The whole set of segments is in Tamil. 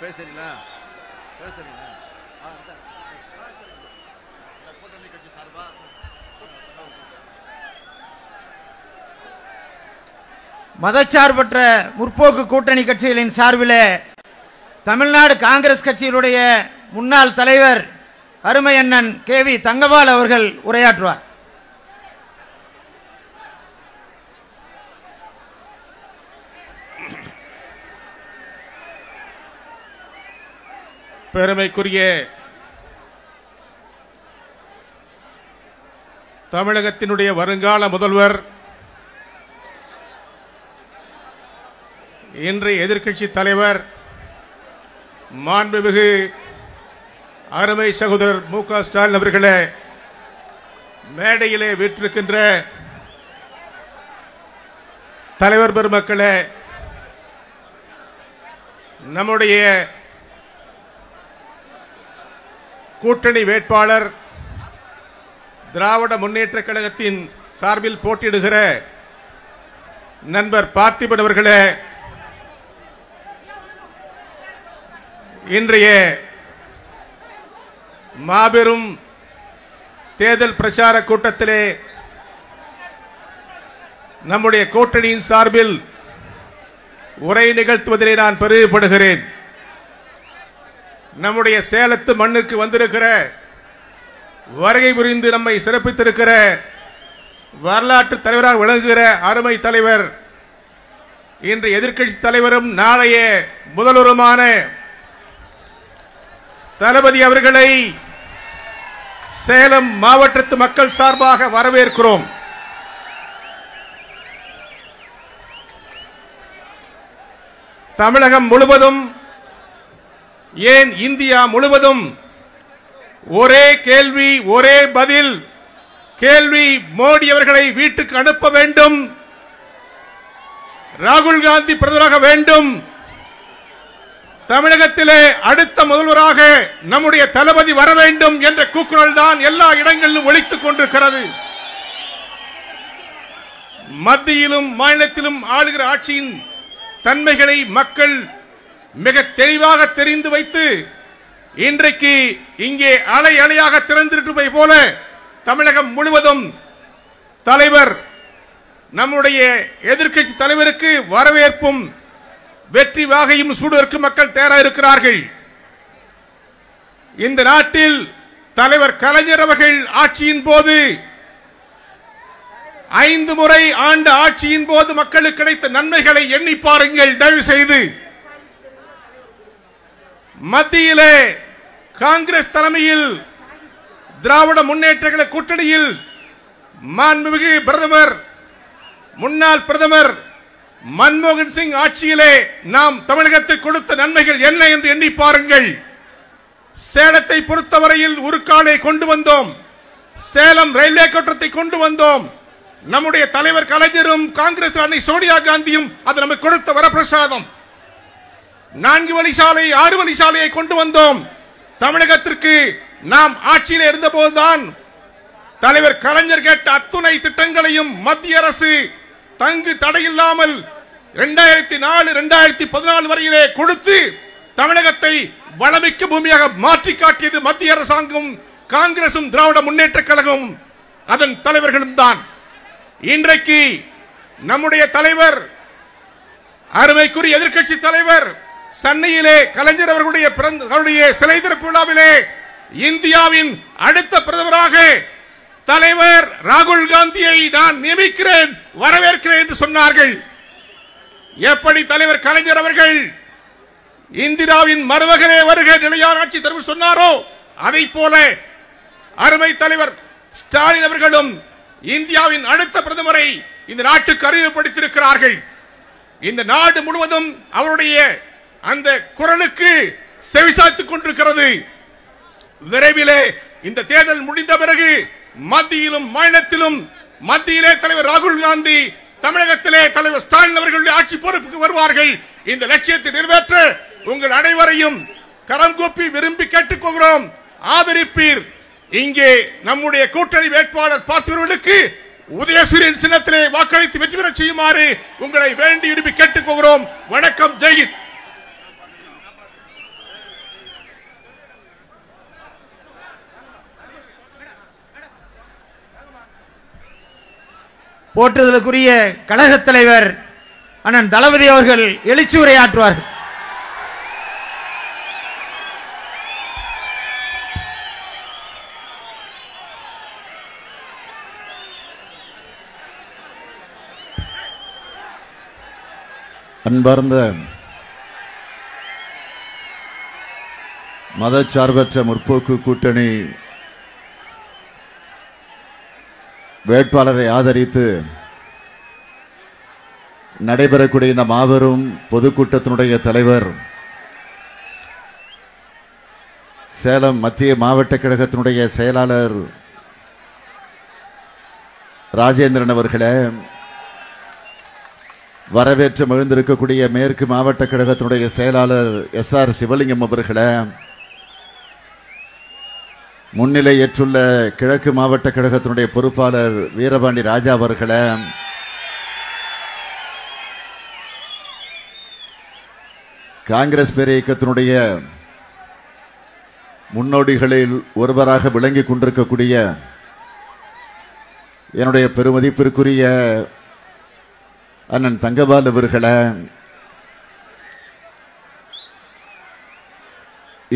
பேசுறீங்களா? பேசுறீங்களா? கூட்டணி கட்சி சார்பா மதச்சார்பற்ற முற்போக்கு கூட்டணி கட்சிகளின் சார்பிலே தமிழ்நாடு காங்கிரஸ் கட்சியினுடைய முன்னாள் தலைவர் அருமை அண்ணன் KV தங்கபால் அவர்கள் உரையாற்றுவார். பெருமைக்குரிய தமிழகத்தினுடைய வருங்கால முதல்வர், இன்றைய எதிர்க்கட்சி தலைவர், மாண்புமிகு அருமை சகோதரர் மு.க. ஸ்டாலின் அவர்களே, மேடையிலே வீற்றிருக்கின்ற தலைவர் பெருமக்களே, நம்முடைய கூட்டணி வேட்பாளர் திராவிட முன்னேற்ற கழகத்தின் சார்பில் போட்டியிடுகிற நண்பர் பார்த்திபன் அவர்களே, இன்றைய மாபெரும் தேர்தல் பிரச்சார கூட்டத்திலே நம்முடைய கூட்டணியின் சார்பில் உரை நிகழ்த்துவதிலே நான் பெருமைப்படுகிறேன். நம்முடைய சேலத்து மண்ணுக்கு வந்திருக்கிற, வருகை புரிந்து நம்மை சிறப்பித்திருக்கிற வரலாற்று தலைவராக விளங்குகிற அருமை தலைவர், இன்று எதிர்க்கட்சி தலைவரும் நாளைய முதல்வருமான தளபதி அவர்களை சேலம் மாவட்டத்து மக்கள் சார்பாக வரவேற்கிறோம். தமிழகம் முழுவதும், ஏன் இந்தியா முழுவதும் ஒரே கேள்வி, ஒரே பதில். கேள்வி: மோடி அவர்களை வீட்டுக்கு அனுப்ப வேண்டும், ராகுல் காந்தி பிரதமராக வேண்டும், தமிழகத்திலே அடுத்த முதல்வராக நம்முடைய தளபதி வர வேண்டும் என்ற கூக்குரல் தான் எல்லா இடங்களிலும் ஒலித்துக் கொண்டிருக்கிறது. மத்தியிலும் மாநிலத்திலும் ஆளுகிற ஆட்சியின் தன்மைகளை மக்கள் மிக தெளிவாக தெரிந்து வைத்து இன்றைக்கு இங்கே அலை அலையாக திறந்திருப்பதை போல தமிழகம் முழுவதும் தலைவர், நம்முடைய எதிர்க்கட்சி தலைவருக்கு வரவேற்பும் வெற்றி வாகையும் சூடுவதற்கு மக்கள் தயாராக இருக்கிறார்கள். இந்த நாட்டில் தலைவர் கலைஞர் அவர்கள் ஆட்சியின் போது 5 முறை ஆண்டு ஆட்சியின் போது மக்களுக்கு கிடைத்த நன்மைகளை எண்ணி பாருங்கள் தயவு செய்து. மத்தியிலே காங்கிரஸ் தலைமையில் திராவிட முன்னேற்ற கழக கூட்டணியில் மாண்புமிகு பிரதமர், முன்னாள் பிரதமர் மன்மோகன் சிங் ஆட்சியிலே நாம் தமிழகத்துக்கு கொடுத்த நன்மைகள் என்ன என்று எண்ணி பாருங்கள். சேலத்தை பொறுத்தவரையில் உருக்காலை கொண்டு வந்தோம், சேலம் ரயில்வே கோட்டத்தை கொண்டு வந்தோம். நம்முடைய தலைவர் கலைஞரும் காங்கிரஸ் அன்னை சோனியா காந்தியும் அது நமக்கு கொடுத்த வரப்பிரசாதம். 4 வழிச்சாலை 6 வழிச்சாலையை கொண்டு வந்தோம். தமிழகத்திற்கு நாம் ஆட்சியில் இருந்தபோதுதான் தலைவர் கலைஞர் கேட்ட அத்துணை திட்டங்களையும் மத்திய அரசு தங்கு தடையில்லாமல் 2004 2014 வரையிலே கொடுத்து தமிழகத்தை வளமிக்க பூமியாக மாற்றி காட்டியது மத்திய அரசாங்கம், காங்கிரசும் திராவிட முன்னேற்ற கழகம், அதன் தலைவர்களும் தான். இன்றைக்கு நம்முடைய தலைவர், அருமைக்குரிய எதிர்க்கட்சி தலைவர், சென்னையிலே கலைஞர் அவர்களுடைய சிலை திறப்பு விழாவிலே இந்தியாவின் அடுத்த பிரதமராக தலைவர் ராகுல் காந்தியை நான் நியமிக்கிறேன், வரவேற்கிறேன் என்று சொன்னார்கள். எப்படி தலைவர் கலைஞர் அவர்கள் இந்திராவின் மருமகனே வருக நிலையான ஆட்சி தருவு சொன்னாரோ, அதை போல அருமை தலைவர் ஸ்டாலின் அவர்களும் இந்தியாவின் அடுத்த பிரதமரை இந்த நாட்டுக்கு அறிமுகப்படுத்தியிருக்கிறார்கள். இந்த நாடு முழுவதும் அவருடைய அந்த குரலுக்கு செவிசாய்த்துக் கொண்டிருக்கிறது. விரைவிலே இந்த தேர்தல் முடிந்த பிறகு மத்தியிலும் மாநிலத்திலும், மத்தியிலே தலைவர் ராகுல் காந்தி, தமிழகத்திலே தலைவர் ஸ்டாலின் அவர்களுடைய ஆட்சி பொறுப்புக்கு வருவார்கள். இந்த லட்சியத்தை நிறைவேற்ற உங்கள் அனைவரையும் கரம் கூப்பி விரும்பி கேட்டுக்கொள்கிறோம், ஆதரிப்பீர். இங்கே நம்முடைய கூட்டணி வேட்பாளர் பார்த்திபர்களுக்கு உதயசூரியன் சின்னத்திலே வாக்களித்து வெற்றி பெற செய்யுமாறு உங்களை வேண்டி விரும்பி கேட்டுக்கொள்கிறோம். வணக்கம், ஜெய்ஹிந்த். போற்றுதலுக்குரிய கழகத் தலைவர் அண்ணன் தளபதி அவர்கள் எழுச்சி உரையாற்றுவார்கள். அன்பார்ந்த மதச்சார்பற்ற முற்போக்கு கூட்டணி வேட்பாளரை ஆதரித்து நடைபெறக்கூடிய இந்த மாபெரும் பொதுக்கூட்டத்தினுடைய தலைவர், சேலம் மத்திய மாவட்ட கழகத்தினுடைய செயலாளர் ராஜேந்திரன் அவர்களே, வரவேற்று மகிழ்ந்திருக்கக்கூடிய மேற்கு மாவட்ட கழகத்தினுடைய செயலாளர் SR சிவலிங்கம் அவர்களே, முன்னிலை ஏற்றுள்ள கிழக்கு மாவட்ட கழகத்தினுடைய பொறுப்பாளர் வீரபாண்டி ராஜா அவர்களே, காங்கிரஸ் பேர் இயக்கத்தினுடைய முன்னோடிகளில் ஒருவராக விளங்கிக் கொண்டிருக்கக்கூடிய என்னுடைய பெருமதிப்பிற்குரிய அண்ணன் தங்கபால் அவர்களே,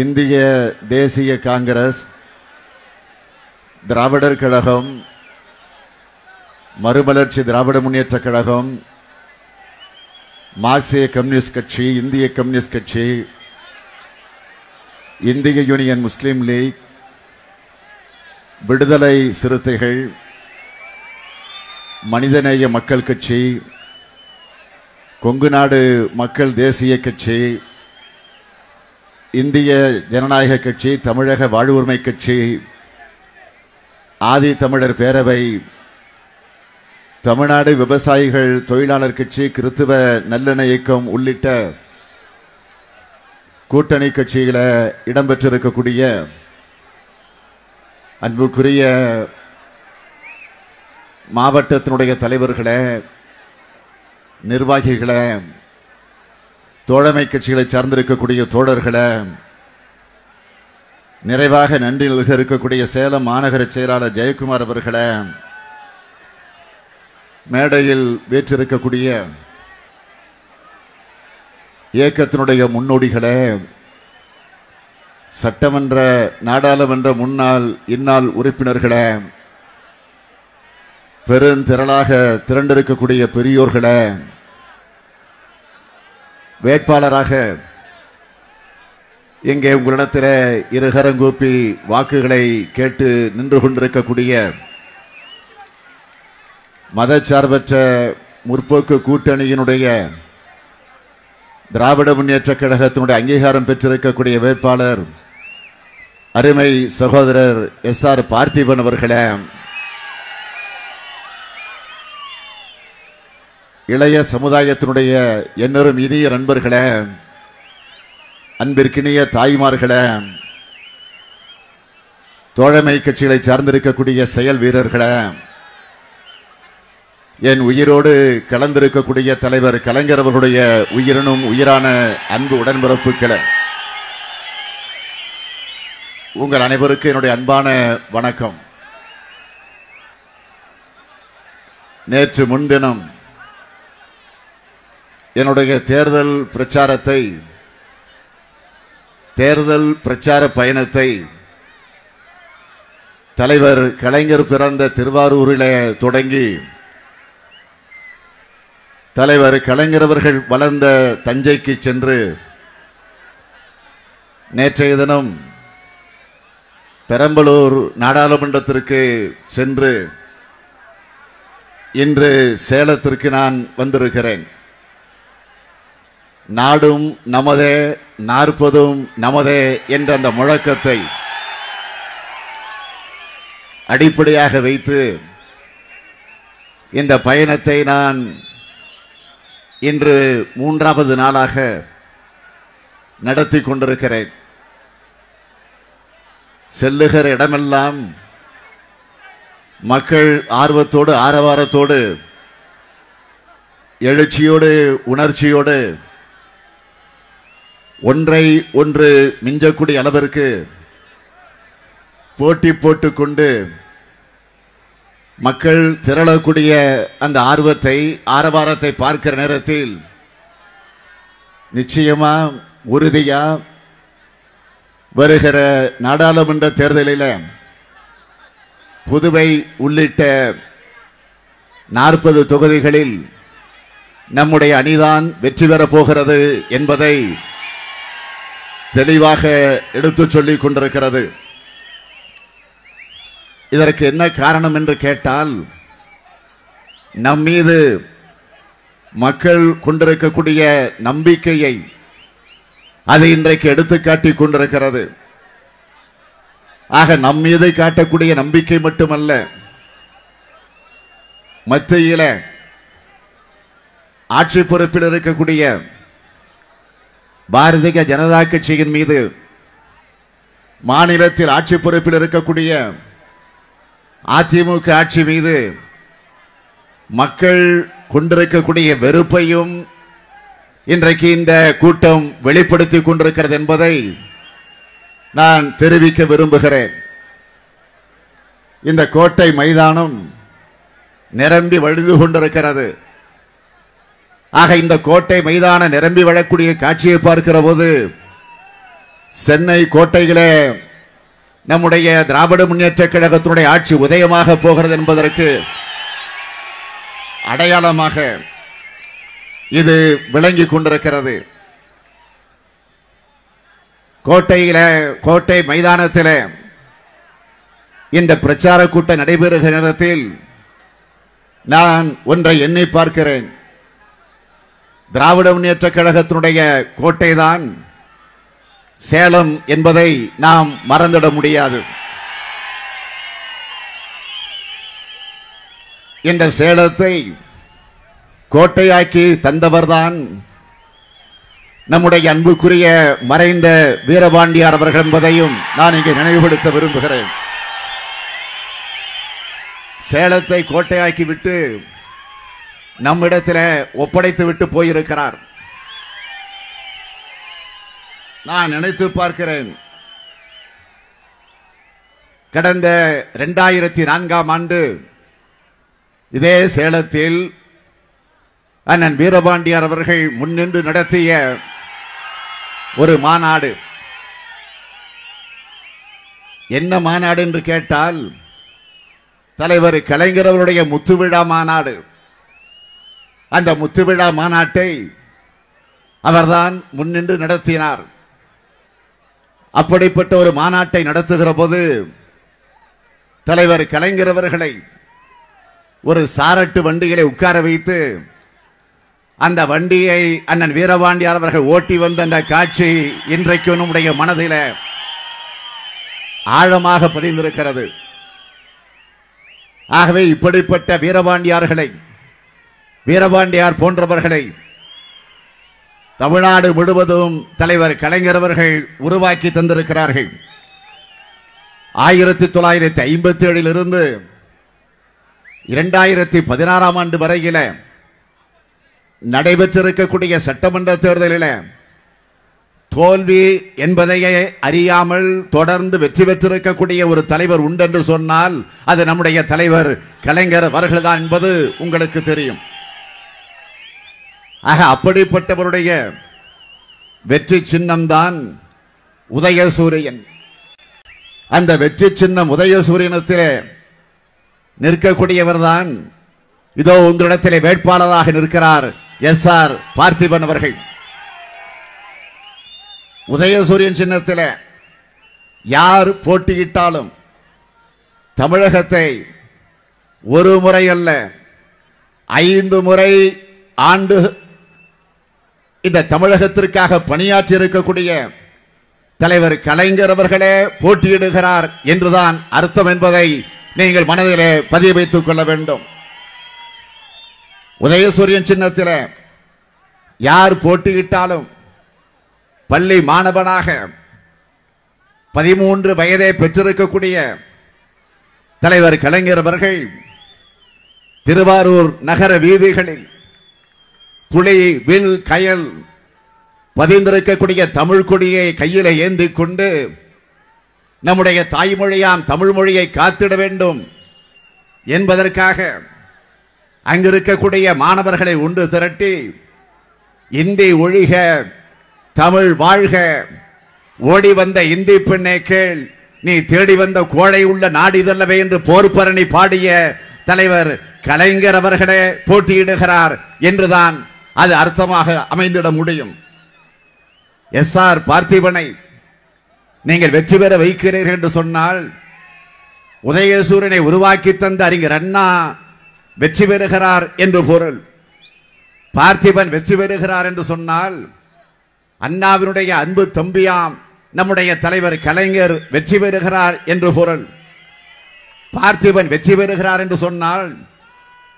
இந்திய தேசிய காங்கிரஸ், திராவிடர் கழகம், மறுமலர்ச்சி திராவிட முன்னேற்ற கழகம், மார்க்சிய கம்யூனிஸ்ட் கட்சி, இந்திய கம்யூனிஸ்ட் கட்சி, இந்திய யூனியன் முஸ்லீம் லீக், விடுதலை சிறுத்தைகள், மனிதநேய மக்கள் கட்சி, கொங்கு நாடு மக்கள் தேசிய கட்சி, இந்திய ஜனநாயக கட்சி, தமிழக வாழ்வுரிமை கட்சி, ஆதி தமிழர் பேரவை, தமிழ்நாடு விவசாயிகள் தொழிலாளர் கட்சி, கிறித்துவ நல்லெண்ண இயக்கம் உள்ளிட்ட கூட்டணி கட்சிகளை இடம்பெற்றிருக்கக்கூடிய அன்புக்குரிய மாவட்டத்தினுடைய தலைவர்களே, நிர்வாகிகளே, தோழமை கட்சிகளை சார்ந்திருக்கக்கூடிய தோழர்களே, நிறைவாக நன்றி நல்க இருக்கக்கூடிய சேலம் மாநகர செயலாளர் ஜெயக்குமார் அவர்களே, மேடையில் வீற்றிருக்கக்கூடிய இயக்கத்தினுடைய முன்னோடிகளே, சட்டமன்ற நாடாளுமன்ற முன்னாள் இந்நாள் உறுப்பினர்களே, பெருந்திரளாக திரண்டிருக்கக்கூடிய பெரியோர்களே, வேட்பாளராக இங்கே உங்களிடத்தில் இருகரங்கூப்பி வாக்குகளை கேட்டு நின்று கொண்டிருக்கக்கூடிய மதச்சார்பற்ற முற்போக்கு கூட்டணியினுடைய திராவிட முன்னேற்ற கழகத்தினுடைய அங்கீகாரம் பெற்றிருக்கக்கூடிய வேட்பாளர் அருமை சகோதரர் SR பார்த்திபன் அவர்களே, இளைய சமுதாயத்தினுடைய எண்ணரும் இனிய நண்பர்களே, அன்பிற்கினிய தாய்மார்களே, தோழமை கட்சிகளை சார்ந்திருக்கக்கூடிய செயல் வீரர்களே, என் உயிரோடு கலந்திருக்கக்கூடிய தலைவர் கலைஞர் அவர்களுடைய உயிரினும் உயிரான அன்பு உடன்பிறப்புகளே, உங்கள் அனைவருக்கு என்னுடைய அன்பான வணக்கம். நேற்று முன்தினம் என்னுடைய தேர்தல் பிரச்சார பயணத்தை தலைவர் கலைஞர் பிறந்த திருவாரூரிலே தொடங்கி தலைவர் கலைஞர் அவர்கள் வளர்ந்த தஞ்சைக்கு சென்று நேற்றைய தினம் பெரம்பலூர் நாடாளுமன்றத்திற்கு சென்று இன்று சேலத்திற்கு நான் வந்திருக்கிறேன். நாடும் நமதே, நாற்பதும் நமதே என்ற அந்த முழக்கத்தை அடிப்படையாக வைத்து இந்த பயணத்தை நான் இன்று 3வது நாளாக நடத்தி கொண்டிருக்கிறேன். செல்லுகிற இடமெல்லாம் மக்கள் ஆர்வத்தோடு, ஆரவாரத்தோடு, எழுச்சியோடு, உணர்ச்சியோடு, ஒன்றை ஒன்று மிஞ்சக்கூடிய அளவிற்கு போட்டி போட்டுக்கொண்டு மக்கள் திரளக்கூடிய அந்த ஆர்வத்தை ஆரவாரத்தை பார்க்கிற நேரத்தில் நிச்சயமா உறுதியா வருகிற நாடாளுமன்ற தேர்தலில் புதுவை உள்ளிட்ட 40 தொகுதிகளில் நம்முடைய அணிதான் வெற்றி பெறப் போகிறது என்பதை தெளிவாக எடுத்துச் சொல்லிக் கொண்டிருக்கிறது. இதற்கு என்ன காரணம் என்று கேட்டால், நம் மீது மக்கள் கொண்டிருக்கக்கூடிய நம்பிக்கையை அது இன்றைக்கு எடுத்துக்காட்டிக் கொண்டிருக்கிறது. ஆக நம் மீது காட்டக்கூடிய நம்பிக்கை மட்டுமல்ல, மத்தியில ஆட்சி பொறுப்பில் இருக்கக்கூடிய பாரதிய ஜனதா கட்சியின் மீது, மாநிலத்தில் ஆட்சி பொறுப்பில் இருக்கக்கூடிய அதிமுக ஆட்சி மீது மக்கள் கொண்டிருக்கக்கூடிய வெறுப்பையும் இன்றைக்கு இந்த கூட்டம் வெளிப்படுத்திக் கொண்டிருக்கிறது என்பதை நான் தெரிவிக்க விரும்புகிறேன். இந்த கோட்டை மைதானம் நிரம்பி வழிந்து கொண்டிருக்கிறது. ஆக இந்த கோட்டை மைதான நிரம்பி வழக்கூடிய காட்சியை பார்க்கிற போது சென்னை கோட்டையிலே நம்முடைய திராவிட முன்னேற்ற கழகத்தினுடைய ஆட்சி உதயமாக போகிறது என்பதற்கு அடையாளமாக இது விளங்கிக் கொண்டிருக்கிறது. கோட்டை மைதானத்தில் இந்த பிரச்சார கூட்டம் நடைபெறுகிற நேரத்தில் நான் ஒன்றை எண்ணி பார்க்கிறேன். திராவிட முன்னேற்ற கழகத்தினுடைய கோட்டைதான் சேலம் என்பதை நாம் மறந்துட முடியாது. இந்த சேலத்தை கோட்டையாக்கி தந்தவர்தான் நம்முடைய அன்புக்குரிய மறைந்த வீரபாண்டியார் அவர்கள் என்பதையும் நான் இங்கே நினைவுபடுத்த விரும்புகிறேன். சேலத்தை கோட்டையாக்கி விட்டு நம்மிடத்தில் ஒப்படைத்து விட்டு போயிருக்கிறார். நான் நினைத்து பார்க்கிறேன், கடந்த 2004ஆம் ஆண்டு இதே சேலத்தில் அண்ணன் வீரபாண்டியார் அவர்கள் முன்னின்று நடத்திய ஒரு மாநாடு. என்ன மாநாடு என்று கேட்டால், தலைவர் கலைஞர் அவருடைய முத்துவிழா மாநாடு. அந்த முத்துவிழா மாநாட்டை அவர்தான் முன்னின்று நடத்தினார். அப்படிப்பட்ட ஒரு மாநாட்டை நடத்துகிற போது தலைவர் கலைஞர் அவர்களை ஒரு சாரட்டு வண்டிகளை உட்கார வைத்து அந்த வண்டியை அண்ணன் வீரபாண்டியார் அவர்கள் ஓட்டி வந்த அந்த காட்சி இன்றைக்கு நம்முடைய மனதில் ஆழமாக பதிந்திருக்கிறது. ஆகவே இப்படிப்பட்ட வீரபாண்டியார் போன்றவர்களை தமிழ்நாடு முழுவதும் தலைவர் கலைஞர் அவர்கள் உருவாக்கி தந்திருக்கிறார்கள். 1957 இருந்து 2016ஆம் ஆண்டு வரையில நடைபெற்றிருக்கக்கூடிய சட்டமன்ற தேர்தலில் தோல்வி என்பதையே அறியாமல் தொடர்ந்து வெற்றி பெற்றிருக்கக்கூடிய ஒரு தலைவர் உண்டென்று சொன்னால் அது நம்முடைய தலைவர் கலைஞர் அவர்கள்தான் என்பது உங்களுக்கு தெரியும். ஆக அப்படிப்பட்டவருடைய வெற்றி சின்னம்தான் உதயசூரியன். அந்த வெற்றி சின்னம் உதயசூரியனத்திலே நிற்கக்கூடியவர் தான் இதோ உங்களிடத்திலே வேட்பாளராக நிற்கிறார் எஸ்.ஆர். பார்த்திபன் அவர்கள். உதயசூரியன் சின்னத்தில் யார் போட்டியிட்டாலும் தமிழகத்தை ஒரு முறை அல்ல 5 முறை ஆண்டு இந்த தமிழகத்திற்காக பணியாற்றி இருக்கக்கூடிய தலைவர் கலைஞர் அவர்களே போட்டியிடுகிறார் என்றுதான் அர்த்தம் என்பதை நீங்கள் மனதிலே பதிய வைத்துக் கொள்ள வேண்டும். உதயசூரியன் சின்னத்தில் யார் போட்டியிட்டாலும் பள்ளி மாணவனாக 13 வயதை பெற்றிருக்கக்கூடிய தலைவர் கலைஞர் அவர்கள் திருவாரூர் நகர வீதிகளில் புலி வில் கயல் பதிந்திருக்கக்கூடிய தமிழ் கொடியை கையில ஏந்தி கொண்டு நம்முடைய தாய்மொழியாம் தமிழ் மொழியை காத்திட வேண்டும், என்பதற்காக அங்கிருக்கக்கூடிய மாணவர்களை ஒன்று திரட்டி இந்தி ஒழிக தமிழ் வாழ்க, ஓடி வந்த இந்தி பெண்ணே கேள், நீ தேடி வந்த கோழை உள்ள நாடிதல்லவே என்று போர்ப்பரணி பாடிய தலைவர் கலைஞர் அவர்களே போட்டியிடுகிறார் என்றுதான் அது அர்த்தமாக அமைந்திட முடியும். எஸ்.ஆர். பார்த்திபனை நீங்கள் வெற்றி பெற வைக்கிறீர்கள் என்று சொன்னால், உதயசூரியனை உருவாக்கி தந்த அறிஞர் அண்ணா வெற்றி பெறுகிறார் என்று பொருள். பார்த்திபன் வெற்றி பெறுகிறார் என்று சொன்னால், அண்ணாவினுடைய அன்பு தம்பியாம் நம்முடைய தலைவர் கலைஞர் வெற்றி பெறுகிறார் என்று பொருள். பார்த்திபன் வெற்றி பெறுகிறார் என்று சொன்னால்,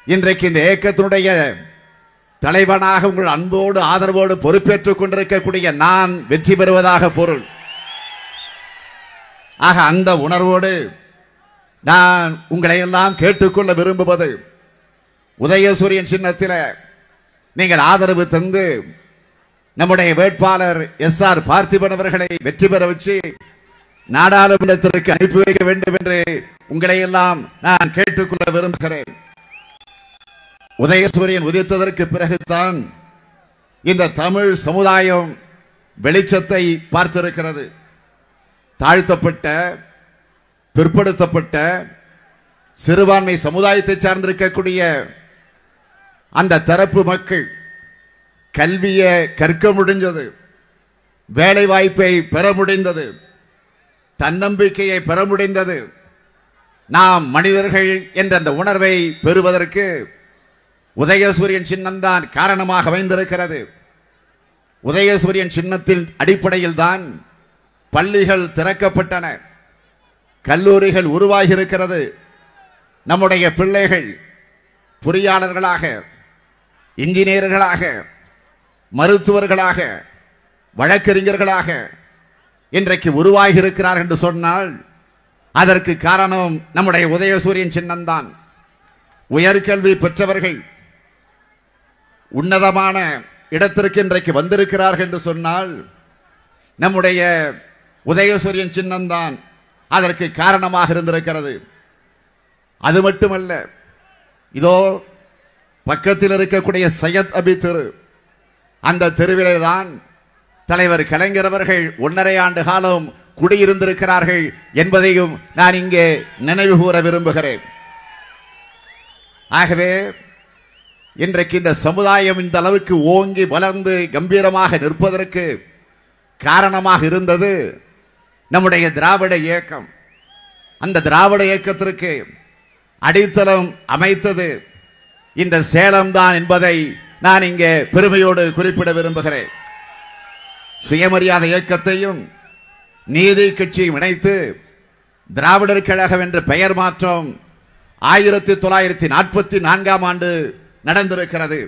இன்றைக்கு இந்த இயக்கத்தினுடைய தலைவனாக உங்கள் அன்போடு ஆதரவோடு பொறுப்பேற்றுக் கொண்டிருக்கக்கூடிய நான் வெற்றி பெறுவதாக பொருள். ஆக அந்த உணர்வோடு நான் உங்களை எல்லாம் கேட்டுக்கொள்ள விரும்புவது, உதயசூரியன் சின்னத்தில் நீங்கள் ஆதரவு தந்து நம்முடைய வேட்பாளர் எஸ்.ஆர். பார்த்திபன் அவர்களை வெற்றி பெற வச்சு நாடாளுமன்றத்திற்கு அனுப்பி வைக்க வேண்டும் என்று உங்களை எல்லாம் நான் கேட்டுக்கொள்ள விரும்புகிறேன். உதயசூரியன் உதித்ததற்கு பிறகுதான் இந்த தமிழ் சமுதாயம் வெளிச்சத்தை பார்த்திருக்கிறது. தாழ்த்தப்பட்ட, பிற்படுத்தப்பட்ட, சிறுபான்மை சமுதாயத்தை சார்ந்திருக்கக்கூடிய அந்த தரப்பு மக்கள் கல்வியை கற்க முடிந்தது, வேலை வாய்ப்பை பெற முடிந்தது, தன்னம்பிக்கையை பெற முடிந்தது. நாம் மனிதர்கள் என்ற அந்த உணர்வை பெறுவதற்கு உதயசூரியன் சின்னம்தான் காரணமாக அமைந்திருக்கிறது. உதயசூரியன் சின்னத்தின் அடிப்படையில் தான் பள்ளிகள் திறக்கப்பட்டன, கல்லூரிகள் உருவாகி இருக்கிறது. நம்முடைய பிள்ளைகள் பொறியாளர்களாக, இன்ஜினியர்களாக, மருத்துவர்களாக, வழக்கறிஞர்களாக இன்றைக்கு உருவாகி இருக்கிறார் என்று சொன்னால் அதற்கு காரணம் நம்முடைய உதயசூரியன் சின்னம்தான். உயர்கல்வி பெற்றவர்கள் உன்னதமான இடத்திற்கு இன்றைக்கு வந்திருக்கிறார்கள் என்று சொன்னால் நம்முடைய உதயசூரியன் சின்னம்தான் அதற்கு காரணமாக இருந்திருக்கிறது. அது மட்டுமல்ல, இதோ பக்கத்தில் இருக்கக்கூடிய சையத் அபி தெரு, அந்த தெருவிலே தான் தலைவர் கலைஞர் அவர்கள் 1.5 ஆண்டு காலம் குடியிருந்திருக்கிறார்கள் என்பதையும் நான் இங்கே நினைவு கூற விரும்புகிறேன். ஆகவே இன்றைக்கு இந்த சமுதாயம் இந்த அளவுக்கு ஓங்கி வளர்ந்து கம்பீரமாக நிற்பதற்கு காரணமாக இருந்தது நம்முடைய திராவிட இயக்கம். அந்த திராவிட இயக்கத்திற்கு அடித்தளம் அமைத்தது இந்த சேலம் தான் என்பதை நான் இங்கே பெருமையோடு குறிப்பிட விரும்புகிறேன். சுயமரியாதை இயக்கத்தையும் நீதி கட்சியும் இணைத்து திராவிடர் கழகம் என்ற பெயர் மாற்றம் 1944ஆம் ஆண்டு நடந்திருக்கிறது.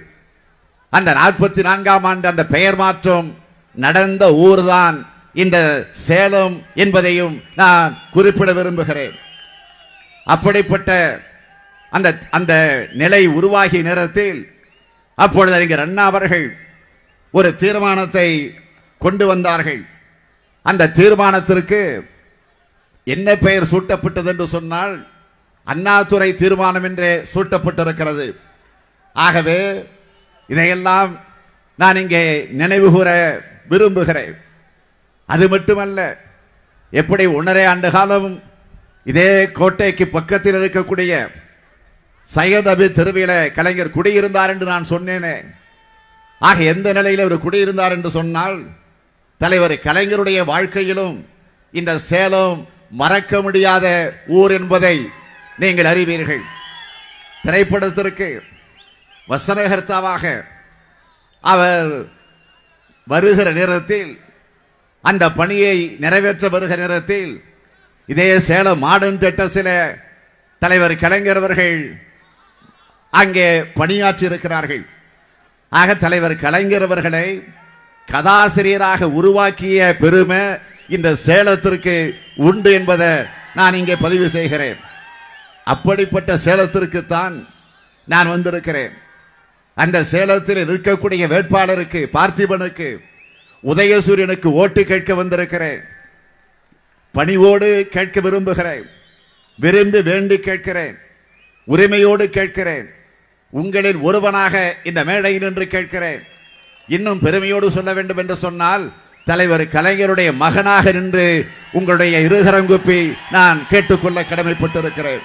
அந்த 44ஆம் ஆண்டு அந்த பெயர் மாற்றம் நடந்த ஊர்தான் இந்த சேலம் என்பதையும் நான் குறிப்பிட விரும்புகிறேன். அப்படிப்பட்ட அந்த நிலை உருவாகிய நேரத்தில் அப்பொழுது அறிஞர் அண்ணா அவர்கள் ஒரு தீர்மானத்தை கொண்டு வந்தார்கள். அந்த தீர்மானத்திற்கு என்ன பெயர் சூட்டப்பட்டது என்று சொன்னால் அண்ணாதுரை தீர்மானம் என்றே சூட்டப்பட்டிருக்கிறது. ஆகவே இதையெல்லாம் நான் இங்கே நினைவு கூற விரும்புகிறேன். அது மட்டுமல்ல, எப்படி 1.5 ஆண்டு காலம் இதே கோட்டைக்கு பக்கத்தில் இருக்கக்கூடிய சையத் அபி தெருவில கலைஞர் குடியிருந்தார் என்று நான் சொன்னேனே. ஆக எந்த நிலையில் அவர் குடியிருந்தார் என்று சொன்னால் தலைவர் கலைஞருடைய வாழ்க்கையிலும் இந்த சேலம் மறக்க முடியாத ஊர் என்பதை நீங்கள் அறிவீர்கள். திரைப்படத்திற்கு வசனகர்த்தாவாக அவர் வருகிற நேரத்தில், அந்த பணியை நிறைவேற்ற வருகிற நேரத்தில் இதே சேலம் மாடர்ன் தியேட்டர்ஸில் தலைவர் கலைஞர் அவர்கள் அங்கே பணியாற்றி இருக்கிறார்கள். ஆக தலைவர் கலைஞர் அவர்களை கதாசிரியராக உருவாக்கிய பெருமை இந்த சேலத்திற்கு உண்டு என்பதை நான் இங்கே பதிவு செய்கிறேன். அப்படிப்பட்ட சேலத்திற்குத்தான் நான் வந்திருக்கிறேன். அந்த சேலத்தில் இருக்கக்கூடிய வேட்பாளருக்கு, பார்த்திபனுக்கு, உதயசூரியனுக்கு ஓட்டு கேட்க வந்திருக்கிறேன். பணிவோடு கேட்க விரும்புகிறேன், விரும்பி வேண்டி கேட்கிறேன். உரிமையோடு கேட்கிறேன். உங்களில் ஒருவனாக இந்த மேடையில் நின்று கேட்கிறேன். இன்னும் பெருமையோடு சொல்ல வேண்டும் என்று சொன்னால் தலைவர் கலைஞருடைய மகனாக நின்று உங்களுடைய இருகரங்குப்பி நான் கேட்டுக்கொள்ள கடமைப்பட்டிருக்கிறேன்.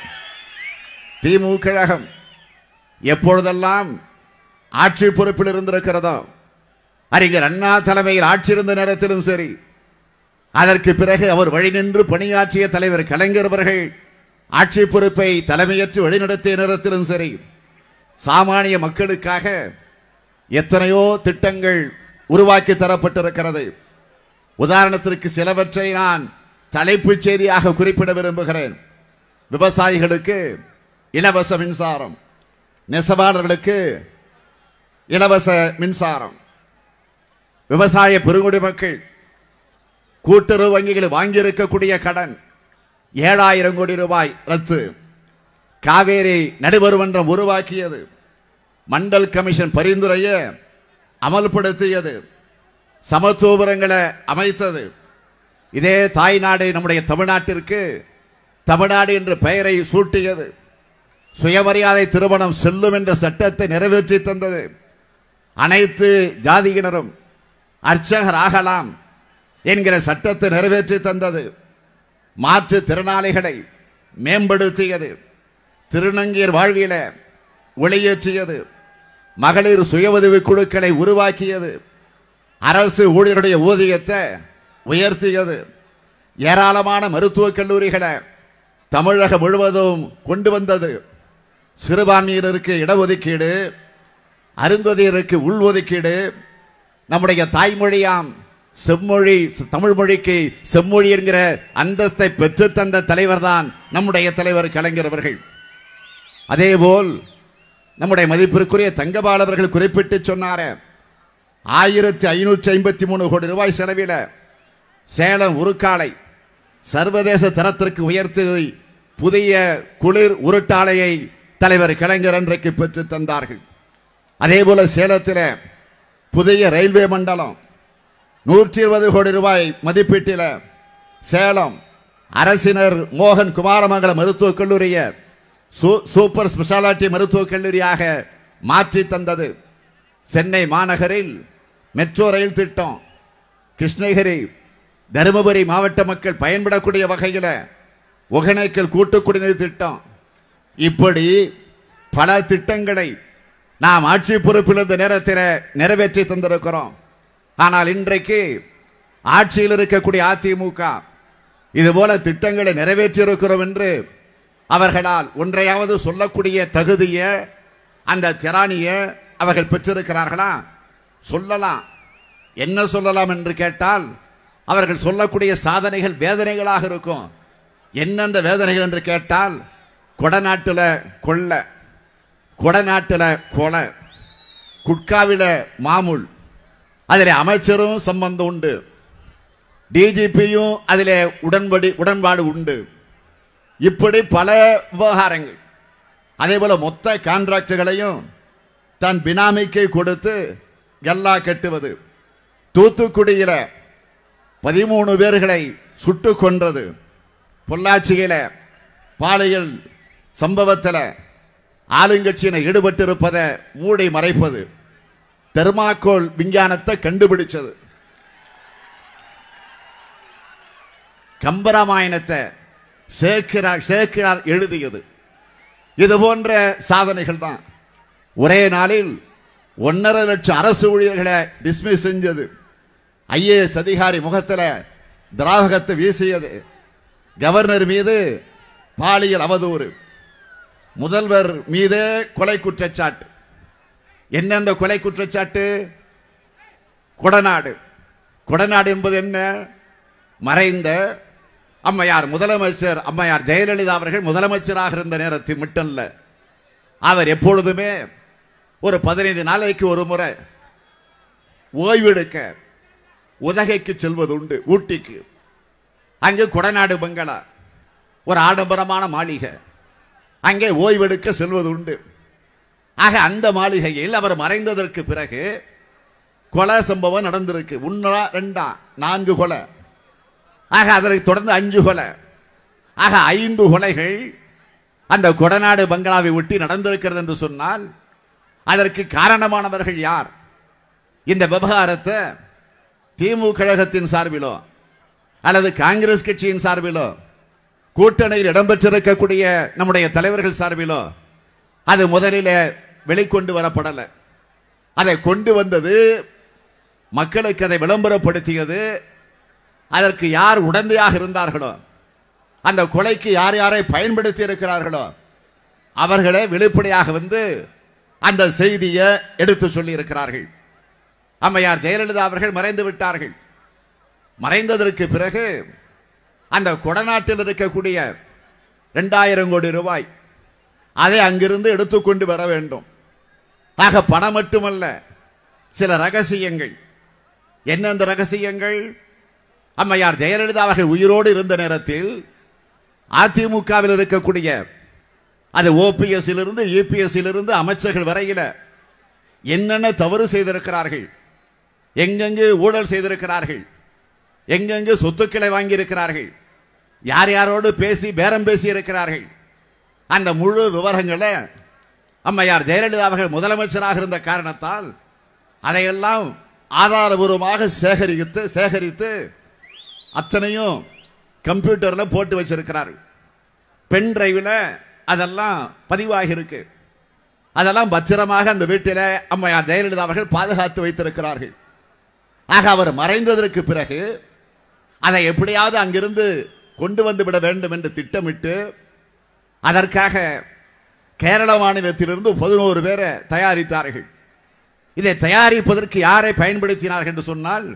திமுக கழகம் எப்பொழுதெல்லாம் ஆட்சி பொறுப்பில் இருந்திருக்கிறதோ, அறிஞர் அண்ணா தலைமையில் ஆட்சி இருந்த நேரத்திலும் சரி, அதற்கு பிறகு அவர் வழி நின்று பணியாற்றிய தலைவர் கலைஞர் அவர்கள் ஆட்சி பொறுப்பை தலைமையேற்று வழிநடத்திய நேரத்திலும் சரி, சாமானிய மக்களுக்காக எத்தனையோ திட்டங்கள் உருவாக்கி தரப்பட்டிருக்கிறது. உதாரணத்திற்கு சிலவற்றை நான் தலைப்புச் செய்தியாக குறிப்பிட விரும்புகிறேன். விவசாயிகளுக்கு இலவச மின்சாரம், நெசவாளர்களுக்கு இலவச மின்சாரம், விவசாய பெருங்குடி மக்கள் கூட்டுறவு வங்கிகள் வாங்கியிருக்கக்கூடிய கடன் 7,000 கோடி ரூபாய் ரத்து. காவேரி நடுவர் மன்றம் உருவாக்கியது. மண்டல் கமிஷன் பரிந்துரையை அமல்படுத்தியது. சமத்துவபுரங்களை அமைத்தது. இதே தாய்நாடு நம்முடைய தமிழ்நாட்டிற்கு தமிழ்நாடு என்ற பெயரை சூட்டியது. சுயமரியாதை திருமணம் செல்லும் என்ற சட்டத்தை நிறைவேற்றி தந்தது. அனைத்து ஜாதியினரும் அர்ச்சகர் ஆகலாம் என்கிற சட்டத்தை நிறைவேற்றி தந்தது. மாற்றுத் திறனாளிகளை மேம்படுத்தியது. திருநங்கையர் வாழ்வில ஒளியேற்றியது. மகளிர் சுய உதவி குழுக்களை உருவாக்கியது. அரசு ஊழியருடைய ஊதியத்தை உயர்த்தியது. ஏராளமான மருத்துவக் கல்லூரிகளை தமிழகம் முழுவதும் கொண்டு வந்தது. சிறுபான்மையினருக்கு இடஒதுக்கீடு, அருந்ததியருக்கு உள்ஒதுக்கீடு, நம்முடைய தாய்மொழியாம் செம்மொழி தமிழ் மொழிக்கு செம்மொழி என்கிற அந்தஸ்தை பெற்று தந்த தலைவர் தான் நம்முடைய தலைவர் கலைஞர் அவர்கள். அதேபோல் நம்முடைய மதிப்பிற்குரிய தங்கபால் அவர்கள் குறிப்பிட்டு சொன்னார், 1553 கோடி ரூபாய் செலவில் சேலம் உருக்காலை சர்வதேச தரத்திற்கு உயர்த்தி புதிய குளிர் உருட்டாலையை தலைவர் கலைஞர் அன்றைக்கு பெற்று தந்தார்கள். அதேபோல சேலத்தில் புதிய ரயில்வே மண்டலம் 120 கோடி ரூபாய் மதிப்பீட்டில் சேலம் அரசினர் மோகன் குமாரமங்கலம் மருத்துவக் கல்லூரியை சூப்பர் ஸ்பெஷாலிட்டி மருத்துவக் கல்லூரியாக மாற்றி தந்தது. சென்னை மாநகரில் மெட்ரோ ரயில் திட்டம், கிருஷ்ணகிரி தருமபுரி மாவட்ட மக்கள் பயன்படக்கூடிய வகையில் ஒகேனக்கல் கூட்டு குடிநீர் திட்டம், இப்படி பல திட்டங்களை நாம் ஆட்சி பொறுப்பில் இருந்த நேரத்தில் நிறைவேற்றி தந்திருக்கிறோம். ஆனால் இன்றைக்கு ஆட்சியில் இருக்கக்கூடிய அதிமுக இதுபோல திட்டங்களை நிறைவேற்றி இருக்கிறோம் என்று அவர்களால் ஒன்றையாவது சொல்லக்கூடிய தகுதிய அந்த திராணிய அவர்கள் பெற்றிருக்கிறார்களா? சொல்லலாம். என்ன சொல்லலாம் என்று கேட்டால் அவர்கள் சொல்லக்கூடிய சாதனைகள் வேதனைகளாக இருக்கும். என்னென்ன வேதனைகள் என்று கேட்டால், கொடநாட்டில் கொள்ள, கொடநாட்டில் கொலை, குட்காவில மாமூல், அதில் அமைச்சரும் சம்பந்தம் உண்டு, டிஜிபியும் அதில் உடன்பாடு உண்டு. இப்படி பல விவகாரங்கள். அதே போல மொத்த கான்ட்ராக்டுகளையும் தன் பினாமிக்கு கொடுத்து கல்லா கட்டுவது. தூத்துக்குடியில 13 பேர்களை சுட்டு கொன்றது. பொள்ளாச்சியில பாலியல் சம்பவத்தில் ஆளுங்கட்சியினர் ஈடுபட்டிருப்பதை மூடி மறைப்பது. தெர்மாக்கோல் விஞ்ஞானத்தை கண்டுபிடிச்சது. கம்பராமாயணத்தை சேக்கிழார் எழுதியது. இது போன்ற சாதனைகள் தான். ஒரே நாளில் 1.5 லட்சம் அரசு ஊழியர்களை டிஸ்மிஸ் செஞ்சது. ஐஏஎஸ் அதிகாரி முகத்தில் திராவகத்தை வீசியது. கவர்னர் மீது பாலியல் அவதூறு, முதல்வர் மீது கொலை குற்றச்சாட்டு. என்னென்ன கொலை குற்றச்சாட்டு? கொடநாடு. கொடநாடு என்பது என்ன? மறைந்த அம்மையார் முதலமைச்சர் அம்மையார் ஜெயலலிதா அவர்கள் முதலமைச்சராக இருந்த நேரத்தில் மட்டுமல்ல, அவர் எப்பொழுதுமே ஒரு 15 நாளைக்கு ஒரு முறை ஓய்வெடுக்க உதகைக்கு செல்வது உண்டு. ஊட்டிக்கு. அங்கு கொடநாடு பங்களா, ஒரு ஆடம்பரமான மாளிகை, அங்கே ஓய்வெடுக்க செல்வது உண்டு. ஆக அந்த மாளிகையில் அவர் மறைந்ததற்கு பிறகு கொலை சம்பவம் நடந்திருக்கு. 1 2 4 கொலை. ஆக அதற்கு தொடர்ந்து 5 கொலை. ஆக 5 கொலைகள் அந்த கொடநாடு பங்களாவை ஒட்டி நடந்திருக்கிறது என்று சொன்னால் அதற்கு காரணமானவர்கள் யார்? இந்த விவகாரத்தை திமுக கழகத்தின் சார்பிலோ அல்லது காங்கிரஸ் கட்சியின் சார்பிலோ கூட்டணியில் இடம்பெற்றிருக்கக்கூடிய நம்முடைய தலைவர்கள் சார்பிலோ அது முதலில் வெளிக்கொண்டு வரப்படலை. அதை கொண்டு வந்தது, மக்களுக்கு அதை விளம்பரப்படுத்தியது, அதற்கு யார் உடந்தையாக இருந்தார்களோ, அந்த கொலைக்கு யார் யாரை பயன்படுத்தி இருக்கிறார்களோ அவர்களே வெளிப்படையாக வந்து அந்த செய்தியை எடுத்து சொல்லி இருக்கிறார்கள். அம்மையார் ஜெயலலிதா அவர்கள் மறைந்து விட்டார்கள். மறைந்ததற்கு பிறகு அந்த கொடநாட்டில் இருக்கக்கூடிய 2000 கோடி ரூபாய் அதை அங்கிருந்து எடுத்துக்கொண்டு வர வேண்டும். ஆக பணம் மட்டுமல்ல, சில ரகசியங்கள். என்னென்ன ரகசியங்கள்? அம்மையார் ஜெயலலிதா அவர்கள் உயிரோடு இருந்த நேரத்தில் அதிமுகவில் இருக்கக்கூடிய அது ஓபிஎஸ் இருந்து இபிஎஸ் இருந்து அமைச்சர்கள் வரையில என்னென்ன தவறு செய்திருக்கிறார்கள், எங்கெங்கு ஊழல் செய்திருக்கிறார்கள், எங்கெங்கு சொத்துக்களை வாங்கி இருக்கிறார்கள், யார் யாரோடு பேசி பேரம் பேசி இருக்கிறார்கள், அந்த முழு விவரங்களை அம்மையார் ஜெயலலிதா அவர்கள் முதலமைச்சராக இருந்த காரணத்தால் அதையெல்லாம் ஆதாரபூர்வமாக சேகரித்து அத்தனையும் கம்ப்யூட்டர்ல போட்டு வச்சிருக்கிறார்கள். பென் டிரைவில் அதெல்லாம் பதிவாகி இருக்கு. அதெல்லாம் பத்திரமாக அந்த வீட்டில் அம்மையார் ஜெயலலிதா அவர்கள் பாதுகாத்து வைத்திருக்கிறார்கள். ஆக அவர் மறைந்ததற்கு பிறகு அதை எப்படியாவது அங்கிருந்து கொண்டு வந்து விட வேண்டும் என்று திட்டமிட்டு அதற்காக கேரள மாநிலத்திலிருந்து 11 பேரை தயாரித்தார்கள். இதை தயாரிப்பதற்கு யாரை பயன்படுத்தினார்கள் என்று சொன்னால்